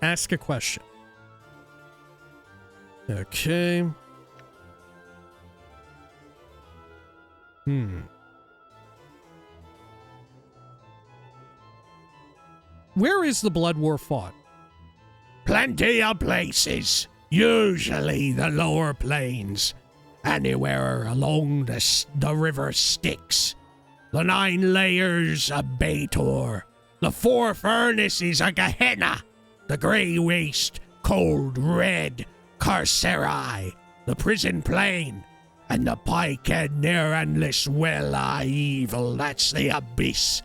Speaker 1: Ask a question. Okay. Where is the Blood War fought?
Speaker 3: Plenty of places. Usually the lower plains. Anywhere along the river Styx. The 9 layers of Baator. The 4 furnaces of Gehenna. The Grey Waste, Cold Red, Carceri. The Prison Plain. And the pike near endless well of evil. That's the abyss.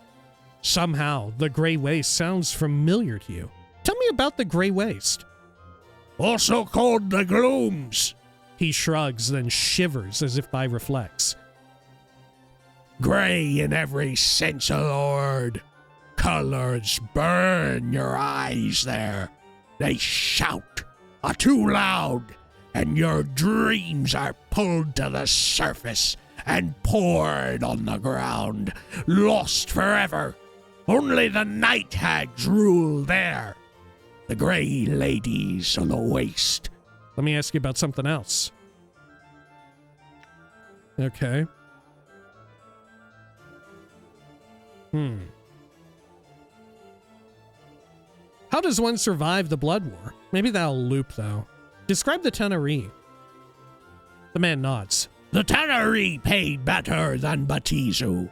Speaker 1: Somehow, the Grey Waste sounds familiar to you. Tell me about the Grey Waste.
Speaker 3: Also called the Glooms.
Speaker 1: He shrugs, then shivers as if by reflex.
Speaker 3: Grey in every sense of the word. Colors burn your eyes there. They shout, are too loud, and your dreams are pulled to the surface and poured on the ground, lost forever. Only the night hags rule there. The Grey Ladies of the Waste.
Speaker 1: Let me ask you about something else. Okay. How does one survive the Blood War? Maybe that'll loop, though. Describe the Teneri. The man nods.
Speaker 3: The Teneri paid better than Batizu,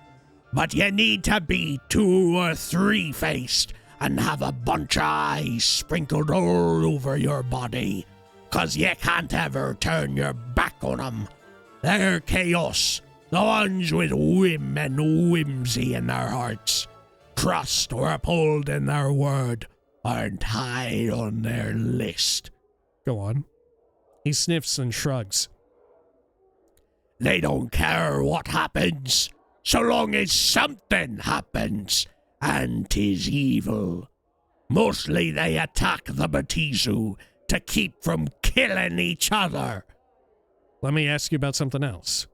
Speaker 3: but you need to be 2 or 3-faced and have a bunch of eyes sprinkled all over your body, 'cause you can't ever turn your back on 'em. They're chaos, the ones with whim and whimsy in their hearts. Trust or uphold in their word, aren't high on their list.
Speaker 1: Go on. He sniffs and shrugs.
Speaker 3: They don't care what happens, so long as something happens, and 'tis evil. Mostly they attack the Batizu to keep from killing each other.
Speaker 1: Let me ask you about something else.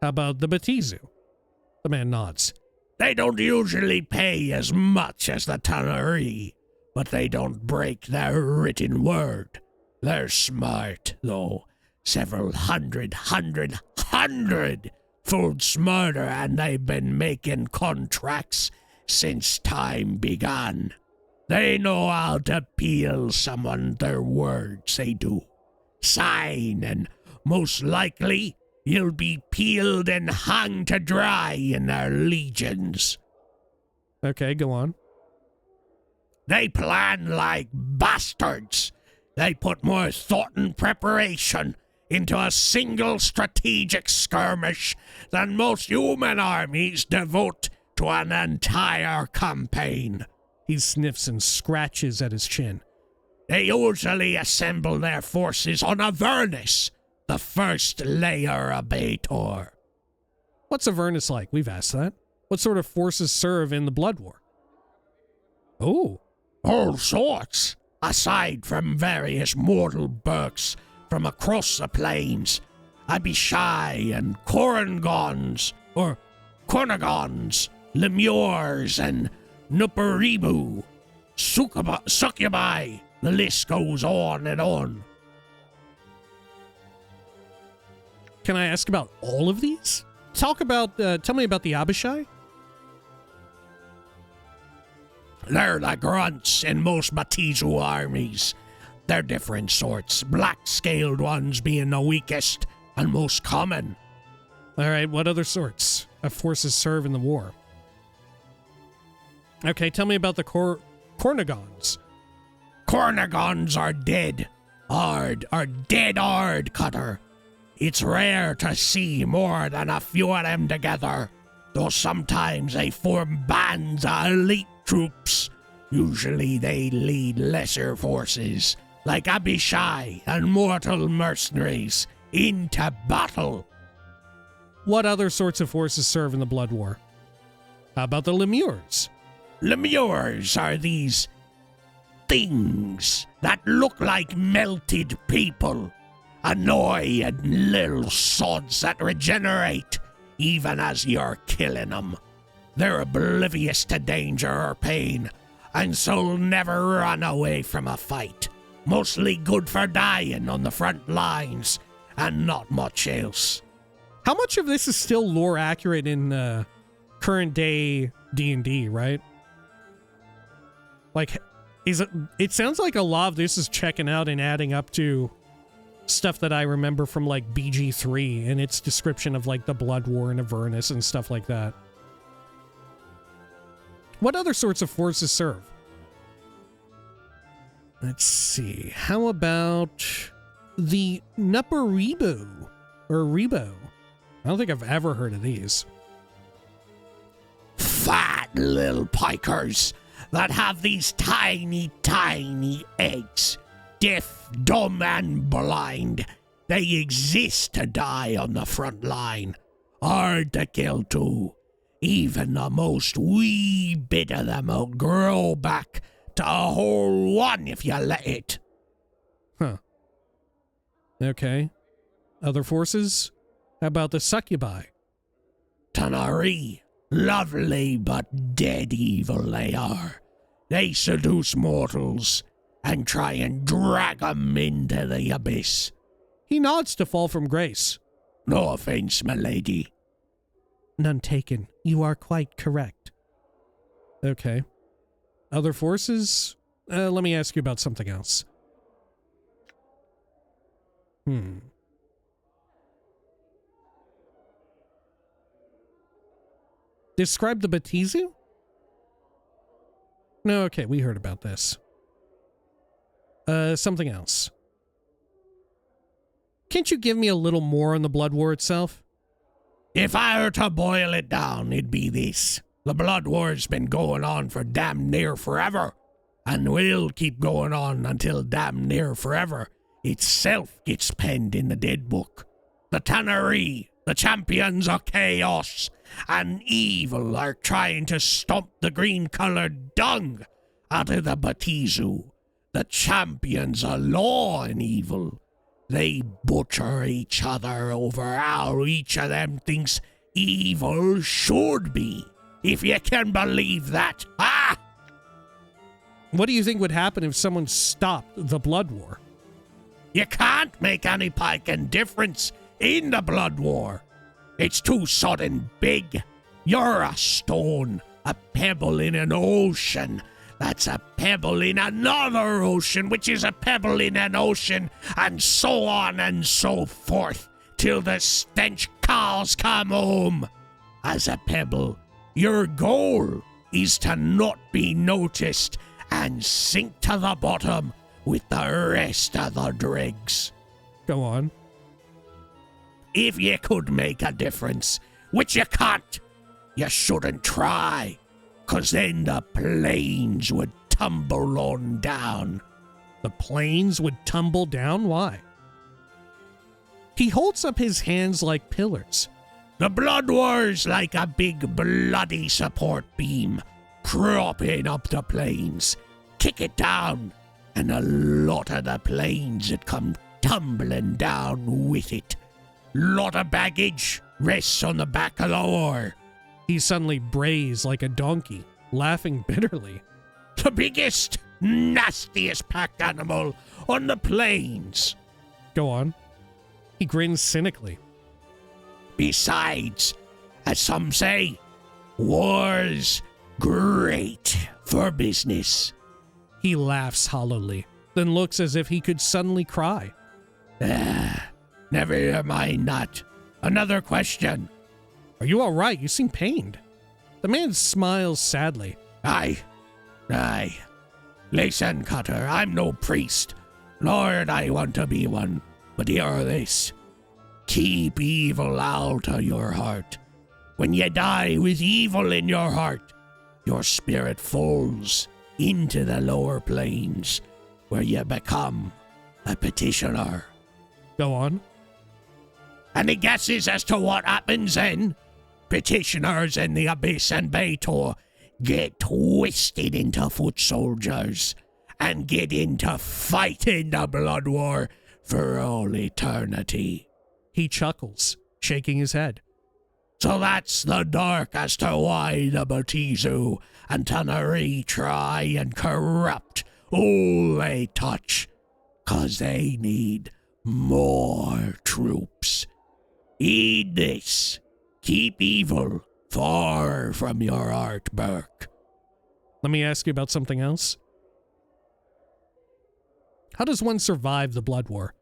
Speaker 1: How about the Batizu? The man nods.
Speaker 3: They don't usually pay as much as the Teneri, but they don't break their written word. They're smart, though. Several hundred fold smarter, and they've been making contracts since time began. They know how to peel someone their words, they do. Sign, and most likely you'll be peeled and hung to dry in their legions.
Speaker 1: Okay, go on.
Speaker 3: They plan like bastards. They put more thought and preparation into a single strategic skirmish than most human armies devote to an entire campaign.
Speaker 1: He sniffs and scratches at his chin.
Speaker 3: They usually assemble their forces on Avernus, the first layer of Baator.
Speaker 1: What's Avernus like? We've asked that. What sort of forces serve in the Blood War? Oh.
Speaker 3: All sorts. Aside from various mortal burks from across the plains. Abishai and Korangons, or Kornagons, Lemures and Nuparibu, Succubi. The list goes on and on.
Speaker 1: Can I ask about all of these? Tell me about the Abishai.
Speaker 3: They're the grunts in most Batizu armies. They're different sorts, black-scaled ones being the weakest and most common.
Speaker 1: All right, what other sorts of forces serve in the war? Okay, tell me about the Kornagons.
Speaker 3: Kornagons are dead. Hard cutter. It's rare to see more than a few of them together, though sometimes they form bands of elite troops. Usually they lead lesser forces, like Abishai and mortal mercenaries, into battle.
Speaker 1: What other sorts of forces serve in the Blood War? How about the Lemures?
Speaker 3: Lemures are these things that look like melted people. Annoying little sods that regenerate even as you're killing them. They're oblivious to danger or pain, and so never run away from a fight. Mostly good for dying on the front lines, and not much else.
Speaker 1: How much of this is still lore accurate in current day D&D, right? Like, it sounds like a lot of this is checking out and adding up to stuff that I remember from like BG3 and its description of like the Blood War in Avernus and stuff like that. What other sorts of forces serve? Let's see. How about the Nuparibu or Rebo? I don't think I've ever heard of these.
Speaker 3: Fat little pikers that have these tiny eggs. Deaf, dumb, and blind. They exist to die on the front line. Hard to kill too. Even the most wee bit of them will grow back to a whole one if you let it.
Speaker 1: Huh. Okay. Other forces? How about the Succubi?
Speaker 3: Tanari. Lovely but dead evil they are. They seduce mortals and try and drag 'em into the abyss.
Speaker 1: He nods to Fall from Grace.
Speaker 3: No offense, my lady.
Speaker 1: None taken. You are quite correct. Okay. Other forces? Let me ask you about something else. Describe the Batizu? No, okay, we heard about this. Something else. Can't you give me a little more on the Blood War itself?
Speaker 3: If I were to boil it down, it'd be this. The Blood War's been going on for damn near forever, and will keep going on until damn near forever itself gets penned in the dead book. The Tannery, the champions of chaos and evil, are trying to stomp the green-colored dung out of the Batizu. The champions of law and evil. They butcher each other over how each of them thinks evil should be. If you can believe that. Ah!
Speaker 1: What do you think would happen if someone stopped the Blood War?
Speaker 3: You can't make any piking difference in the Blood War. It's too sudden big. You're a stone, a pebble in an ocean. That's a pebble in another ocean, which is a pebble in an ocean, and so on and so forth, till the stench cows come home. As a pebble, your goal is to not be noticed and sink to the bottom with the rest of the dregs.
Speaker 1: Go on.
Speaker 3: If you could make a difference, which you can't, you shouldn't try. 'Cause then the planes would tumble on down.
Speaker 1: The planes would tumble down? Why? He holds up his hands like pillars.
Speaker 3: The Blood War's like a big bloody support beam, propping up the planes. Kick it down, and a lot of the planes would come tumbling down with it. Lot of baggage rests on the back of the war.
Speaker 1: He suddenly brays like a donkey, laughing bitterly.
Speaker 3: The biggest, nastiest pack animal on the plains.
Speaker 1: Go on. He grins cynically.
Speaker 3: Besides, as some say, war's great for business.
Speaker 1: He laughs hollowly, then looks as if he could suddenly cry.
Speaker 3: Never mind that. Another question.
Speaker 1: Are you all right? You seem pained. The man smiles sadly.
Speaker 3: Aye. Listen, Cutter, I'm no priest. Lord, I want to be one. But hear this. Keep evil out of your heart. When you die with evil in your heart, your spirit falls into the lower planes, where you become a petitioner.
Speaker 1: Go on.
Speaker 3: Any guesses as to what happens then? Petitioners in the Abyss and Baitor get twisted into foot soldiers and get into fighting the blood war for all eternity.
Speaker 1: He chuckles, shaking his head.
Speaker 3: So that's the dark as to why the Batizu and Tanari try and corrupt all they touch, 'cause they need more troops. Heed this. Keep evil far from your heart, Burke.
Speaker 1: Let me ask you about something else. How does one survive the blood war?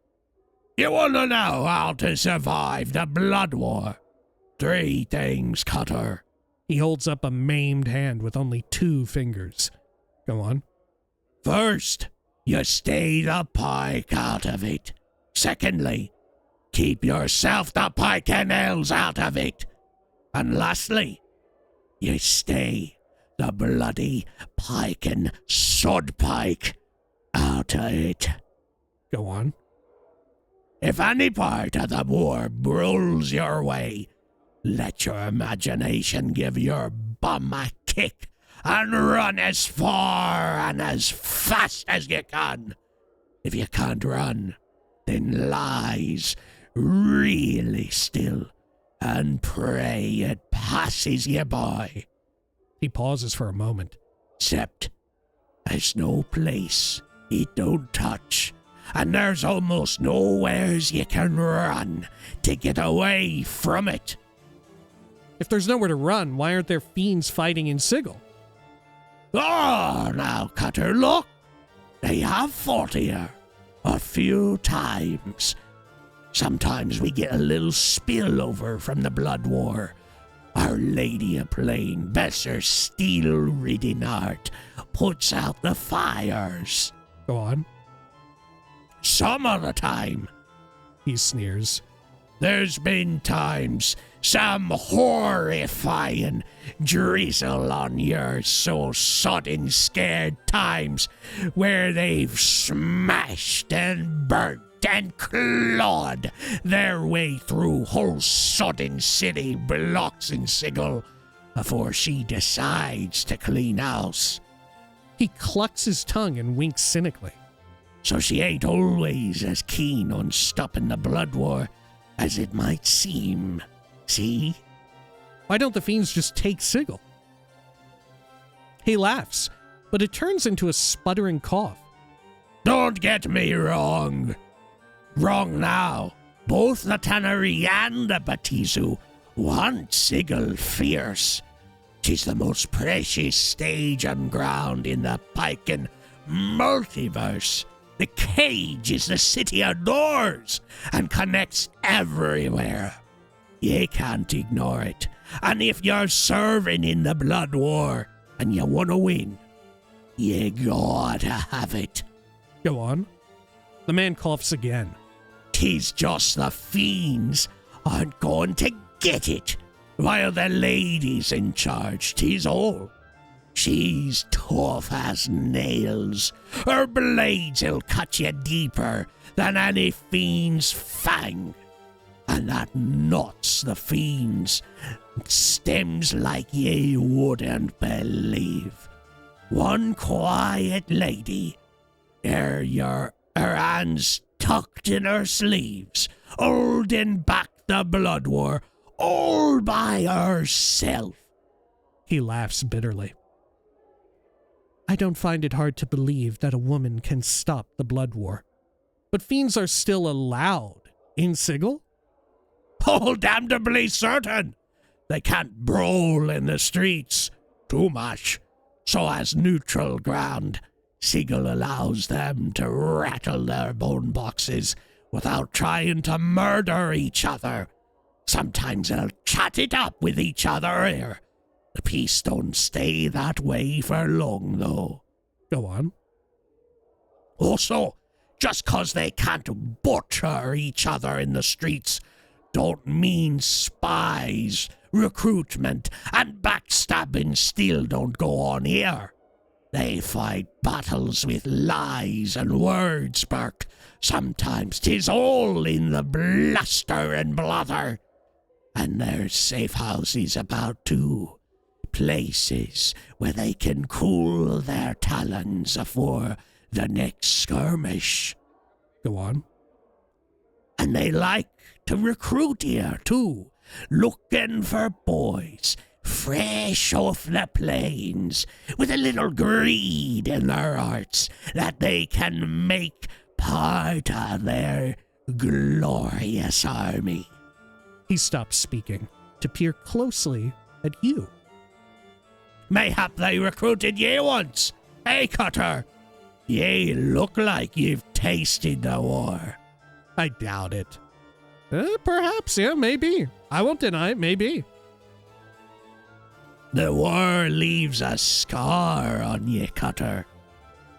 Speaker 3: You want to know how to survive the blood war? 3 things, Cutter.
Speaker 1: He holds up a maimed hand with only 2 fingers. Go on.
Speaker 3: First, you stay the pike out of it. Secondly, keep yourself the pike and nails out of it. And lastly, you stay the bloody pike and sod pike out of it.
Speaker 1: Go on.
Speaker 3: If any part of the war rolls your way, let your imagination give your bum a kick and run as far and as fast as you can. If you can't run, then lies really still and pray it passes you by.
Speaker 1: He pauses for a moment.
Speaker 3: 'Cept there's no place it don't touch, and there's almost nowheres you can run to get away from it.
Speaker 1: If there's nowhere to run, why aren't there fiends fighting in Sigil?
Speaker 3: Oh, now, Cutter, look. They have fought here a few times. Sometimes we get a little spillover from the blood war. Our Lady of Plain, Besser steel-ridden heart, puts out the fires.
Speaker 1: Go on.
Speaker 3: Some of the time.
Speaker 1: He sneers.
Speaker 3: There's been times, some horrifying drizzle on your so sudden scared times, where they've smashed and burnt and clawed their way through whole sodden city blocks in Sigil before she decides to clean house.
Speaker 1: He clucks his tongue and winks cynically.
Speaker 3: So she ain't always as keen on stopping the blood war as it might seem. See?
Speaker 1: Why don't the fiends just take Sigil? He laughs, but it turns into a sputtering cough.
Speaker 3: Don't get me wrong. Wrong now. Both the Tannery and the Batizu want Sigil fierce. 'Tis the most precious stage and ground in the Piken multiverse. The cage is the city of doors and connects everywhere. You can't ignore it. And if you're serving in the blood war and you want to win, you gotta have it.
Speaker 1: Go on. The man coughs again.
Speaker 3: 'Tis just the fiends aren't going to get it, while the lady's in charge, 'tis all. She's tough as nails. Her blades'll cut you deeper than any fiend's fang. And that knots the fiends stems like ye wouldn't believe. One quiet lady, her hands tucked in her sleeves, holding back the blood war all by herself.
Speaker 1: He laughs bitterly. I don't find it hard to believe that a woman can stop the blood war. But fiends are still allowed in Sigil?
Speaker 3: Oh, damnably certain. They can't brawl in the streets too much. So as neutral ground, Sigil allows them to rattle their bone boxes without trying to murder each other. Sometimes they'll chat it up with each other here. The peace don't stay that way for long, though.
Speaker 1: Go on.
Speaker 3: Also, just 'cause they can't butcher each other in the streets don't mean spies, recruitment, and backstabbing still don't go on here. They fight battles with lies and words, Burke. Sometimes 'tis all in the bluster and blather. And there's safe houses about too. Places where they can cool their talons afore the next skirmish.
Speaker 1: Go on.
Speaker 3: And they like to recruit here too, looking for boys fresh off the plains, with a little greed in their hearts that they can make part of their glorious army.
Speaker 1: He stops speaking to peer closely at you.
Speaker 3: Mayhap they recruited ye once, eh, Cutter? Ye look like you've tasted the war.
Speaker 1: I doubt it. Perhaps, yeah, maybe. I won't deny it, maybe.
Speaker 3: The war leaves a scar on ye, Cutter.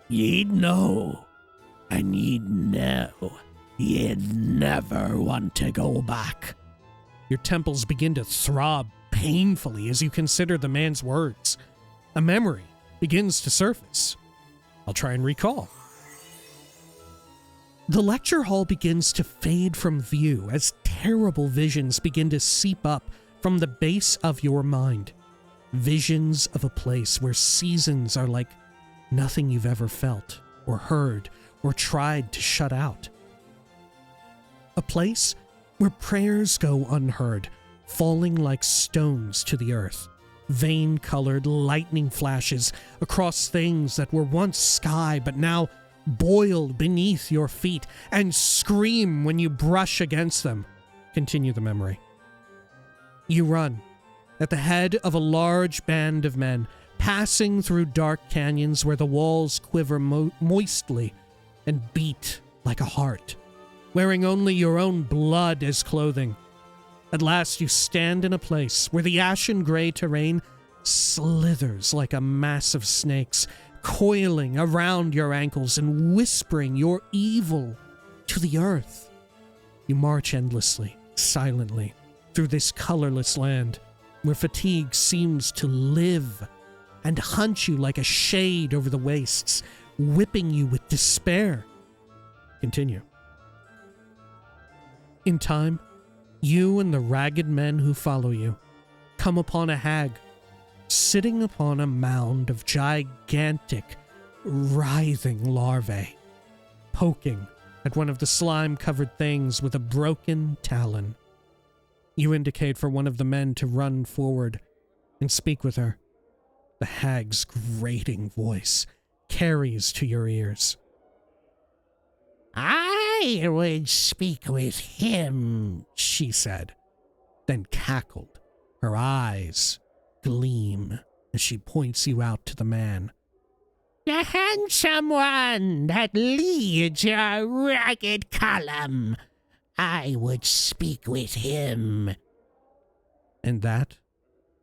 Speaker 3: Ye'd know, and ye'd know you'd never want to go back.
Speaker 1: Your temples begin to throb painfully as you consider the man's words. A memory begins to surface. I'll try and recall. The lecture hall begins to fade from view as terrible visions begin to seep up from the base of your mind. Visions of a place where seasons are like nothing you've ever felt or heard or tried to shut out. A place where prayers go unheard, falling like stones to the earth. Vein-colored lightning flashes across things that were once sky but now boil beneath your feet and scream when you brush against them. Continue the memory. You run at the head of a large band of men, passing through dark canyons where the walls quiver moistly and beat like a heart, wearing only your own blood as clothing. At last you stand in a place where the ashen gray terrain slithers like a mass of snakes, coiling around your ankles and whispering your evil to the earth. You march endlessly, silently, through this colorless land, where fatigue seems to live and hunt you like a shade over the wastes, whipping you with despair. Continue. In time, you and the ragged men who follow you come upon a hag, sitting upon a mound of gigantic, writhing larvae, poking at one of the slime-covered things with a broken talon. You indicate for one of the men to run forward and speak with her. The hag's grating voice carries to your ears.
Speaker 2: I would speak with him,
Speaker 1: She said, then cackled. Her eyes gleam as she points you out to the man.
Speaker 2: the handsome one that leads your ragged column. I would speak with him.
Speaker 1: And that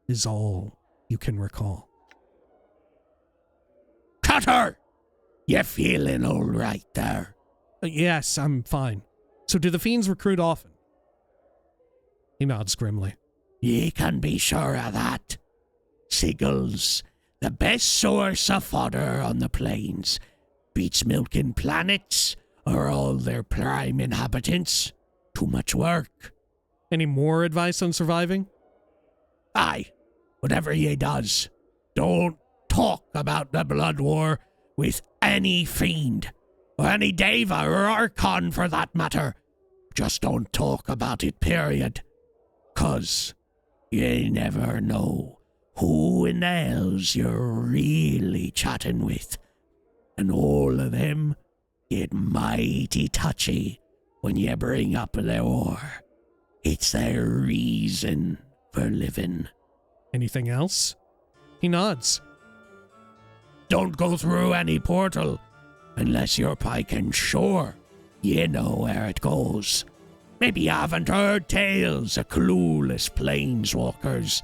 Speaker 1: is all you can recall.
Speaker 3: Cutter! You feeling all right there?
Speaker 1: Yes, I'm fine. So do the fiends recruit often? He nods grimly.
Speaker 3: Ye can be sure of that. Sigil's the best source of fodder on the plains. Beats milking planets or all their prime inhabitants. Too much work.
Speaker 1: Any more advice on surviving?
Speaker 3: Aye, whatever ye does, don't talk about the blood war with any fiend. or any Deva or Archon for that matter. Just don't talk about it, period. 'Cause you never know who in the hells you're really chatting with. And all of them get mighty touchy when you bring up their war. It's their reason for living.
Speaker 1: Anything else? He nods.
Speaker 3: Don't go through any portal unless you're piking sure you know where it goes. Maybe you haven't heard tales of clueless planeswalkers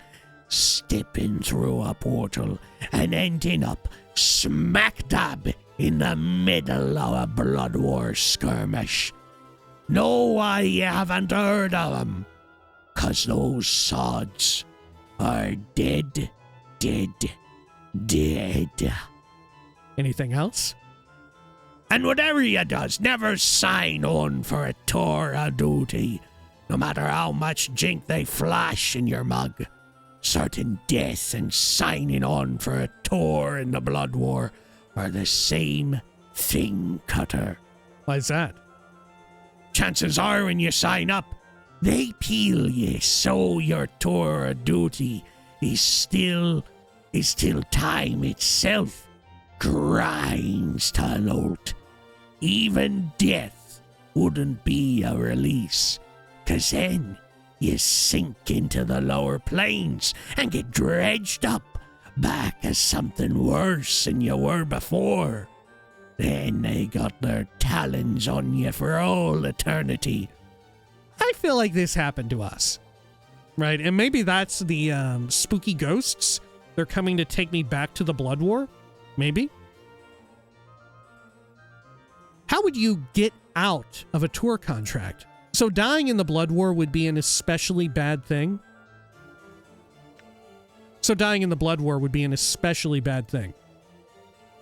Speaker 3: stepping through a portal and ending up smack dab in the middle of a blood war skirmish. Know why you haven't heard of them? 'Cause those sods are dead.
Speaker 1: Anything else?
Speaker 3: And whatever you does, never sign on for a tour of duty, no matter how much jink they flash in your mug. Certain death and signing on for a tour in the Blood War are the same thing, Cutter.
Speaker 1: Why's that?
Speaker 3: Chances are when you sign up, they peel you so your tour of duty is still time itself grinds to a halt. Even death wouldn't be a release, 'cause then you sink into the lower planes and get dredged up back as something worse than you were before. Then they got their talons on you for all eternity.
Speaker 1: I feel like this happened to us. Right? And maybe that's the spooky ghosts. They're coming to take me back to the Blood War? Maybe? How would you get out of a tour contract? So dying in the Blood War would be an especially bad thing? So dying in the Blood War would be an especially bad thing.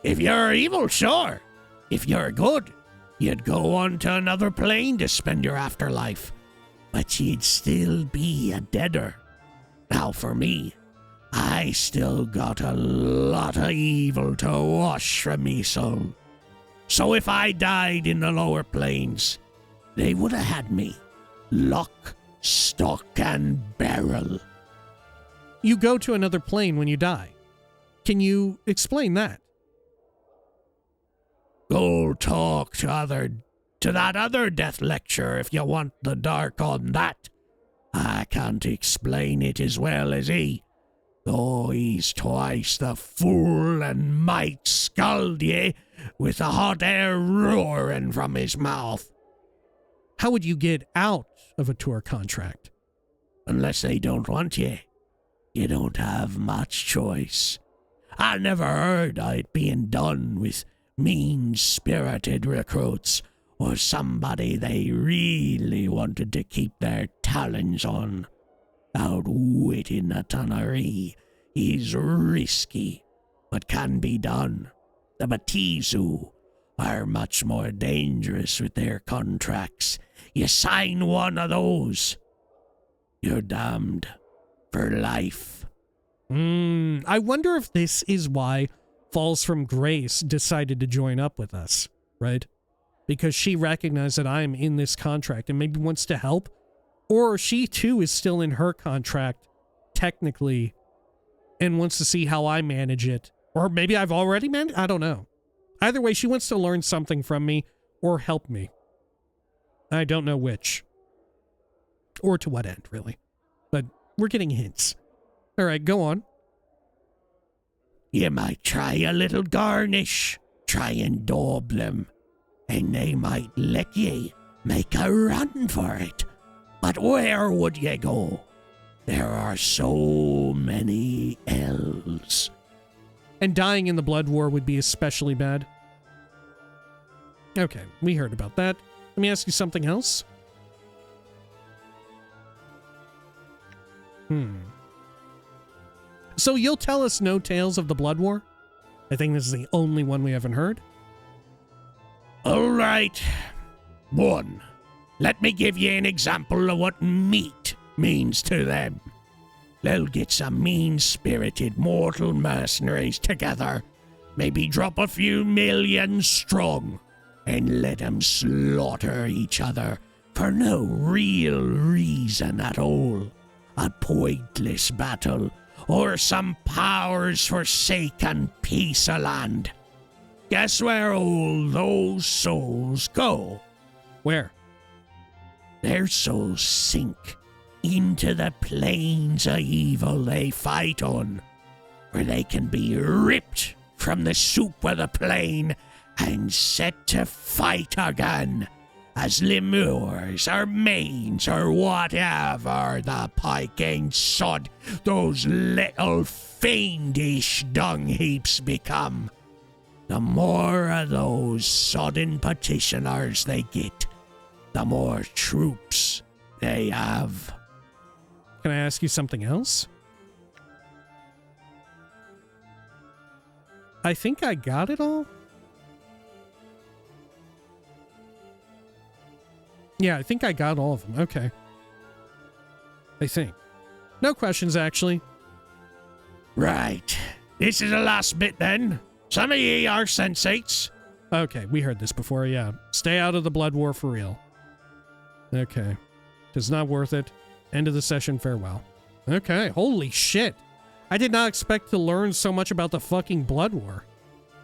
Speaker 3: If you're evil, sure. If you're good, you'd go on to another plane to spend your afterlife. But you'd still be a deader. Now for me, I still got a lot of evil to wash from me soul. So if I died in the lower planes, they would have had me lock, stock, and barrel.
Speaker 1: You go to another plane when you die. Can you explain that?
Speaker 3: Go talk to that other death lecture if you want the dark on that. I can't explain it as well as he, though he's twice the fool and might scald ye with the hot air roaring from his mouth.
Speaker 1: How would you get out of a tour contract?
Speaker 3: Unless they don't want you, you don't have much choice. I never heard of it being done with mean-spirited recruits or somebody they really wanted to keep their talons on. Outwitting a tonnery is risky, but can be done. The Batizu are much more dangerous with their contracts. You sign one of those, you're damned for life.
Speaker 1: I wonder if this is why Falls from Grace decided to join up with us, right? Because she recognized that I'm in this contract and maybe wants to help. Or she too is still in her contract, technically, and wants to see how I manage it. Or maybe I've already managed, I don't know. Either way, she wants to learn something from me or help me. I don't know which. Or to what end, really. But we're getting hints. All right, go on.
Speaker 3: You might try a little garnish. Try and daub them. And they might let ye make a run for it. But where would ye go? There are so many elves.
Speaker 1: And dying in the Blood War would be especially bad. Okay, we heard about that. Let me ask you something else. So you'll tell us no tales of the Blood War? I think this is the only one we haven't heard.
Speaker 3: All right. 1. Let me give you an example of what meat means to them. They'll get some mean-spirited mortal mercenaries together, maybe drop a few million strong, and let 'em slaughter each other for no real reason at all. A pointless battle, or some power's forsaken piece of land. Guess where all those souls go?
Speaker 1: Where?
Speaker 3: Their souls sink into the planes of evil they fight on, where they can be ripped from the soup of the plane and set to fight again as lemurs or mains or whatever the piking sod those little fiendish dung heaps become. The more of those sodden petitioners they get, the more troops they have.
Speaker 1: Can I ask you something else? I think I got it all. Yeah, I think I got all of them. Okay. I think. No questions, actually.
Speaker 3: Right. This is the last bit then. Some of ye are sensates.
Speaker 1: Okay, we heard this before, yeah. Stay out of the blood war for real. Okay. It's not worth it. End of the session, farewell. Okay, holy shit. I did not expect to learn so much about the fucking blood war.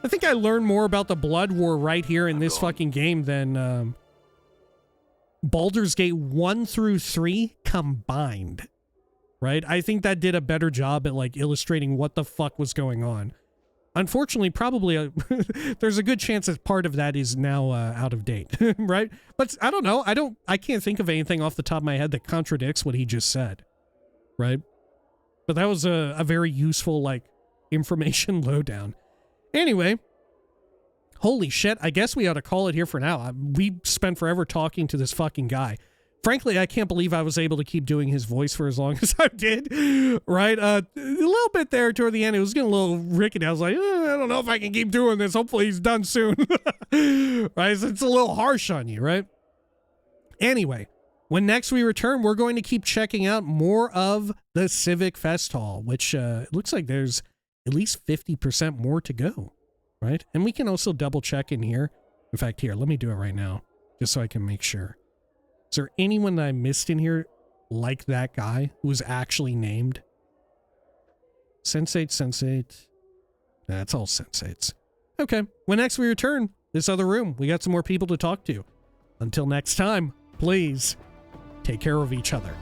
Speaker 1: I think I learned more about the blood war right here in this fucking game than, Baldur's Gate 1 through 3 combined. Right? I think that did a better job at, like, illustrating what the fuck was going on. Unfortunately, probably there's a good chance that part of that is now out of date, right? But I don't know. I can't think of anything off the top of my head that contradicts what he just said, right? But that was a very useful, like, information lowdown. Anyway, holy shit, I guess we ought to call it here for now. We spent forever talking to this fucking guy. Frankly, I can't believe I was able to keep doing his voice for as long as I did, right? A little bit there toward the end, it was getting a little rickety. I was like, I don't know if I can keep doing this. Hopefully he's done soon, right? So it's a little harsh on you, right? Anyway, when next we return, we're going to keep checking out more of the Civic Festhall, which it looks like there's at least 50% more to go, right? And we can also double check in here. In fact, here, let me do it right now, just so I can make sure. Is there anyone that I missed in here like that guy who was actually named? Sensate. That's all sensates. Okay, when next we return, this other room, we got some more people to talk to. Until next time, please take care of each other.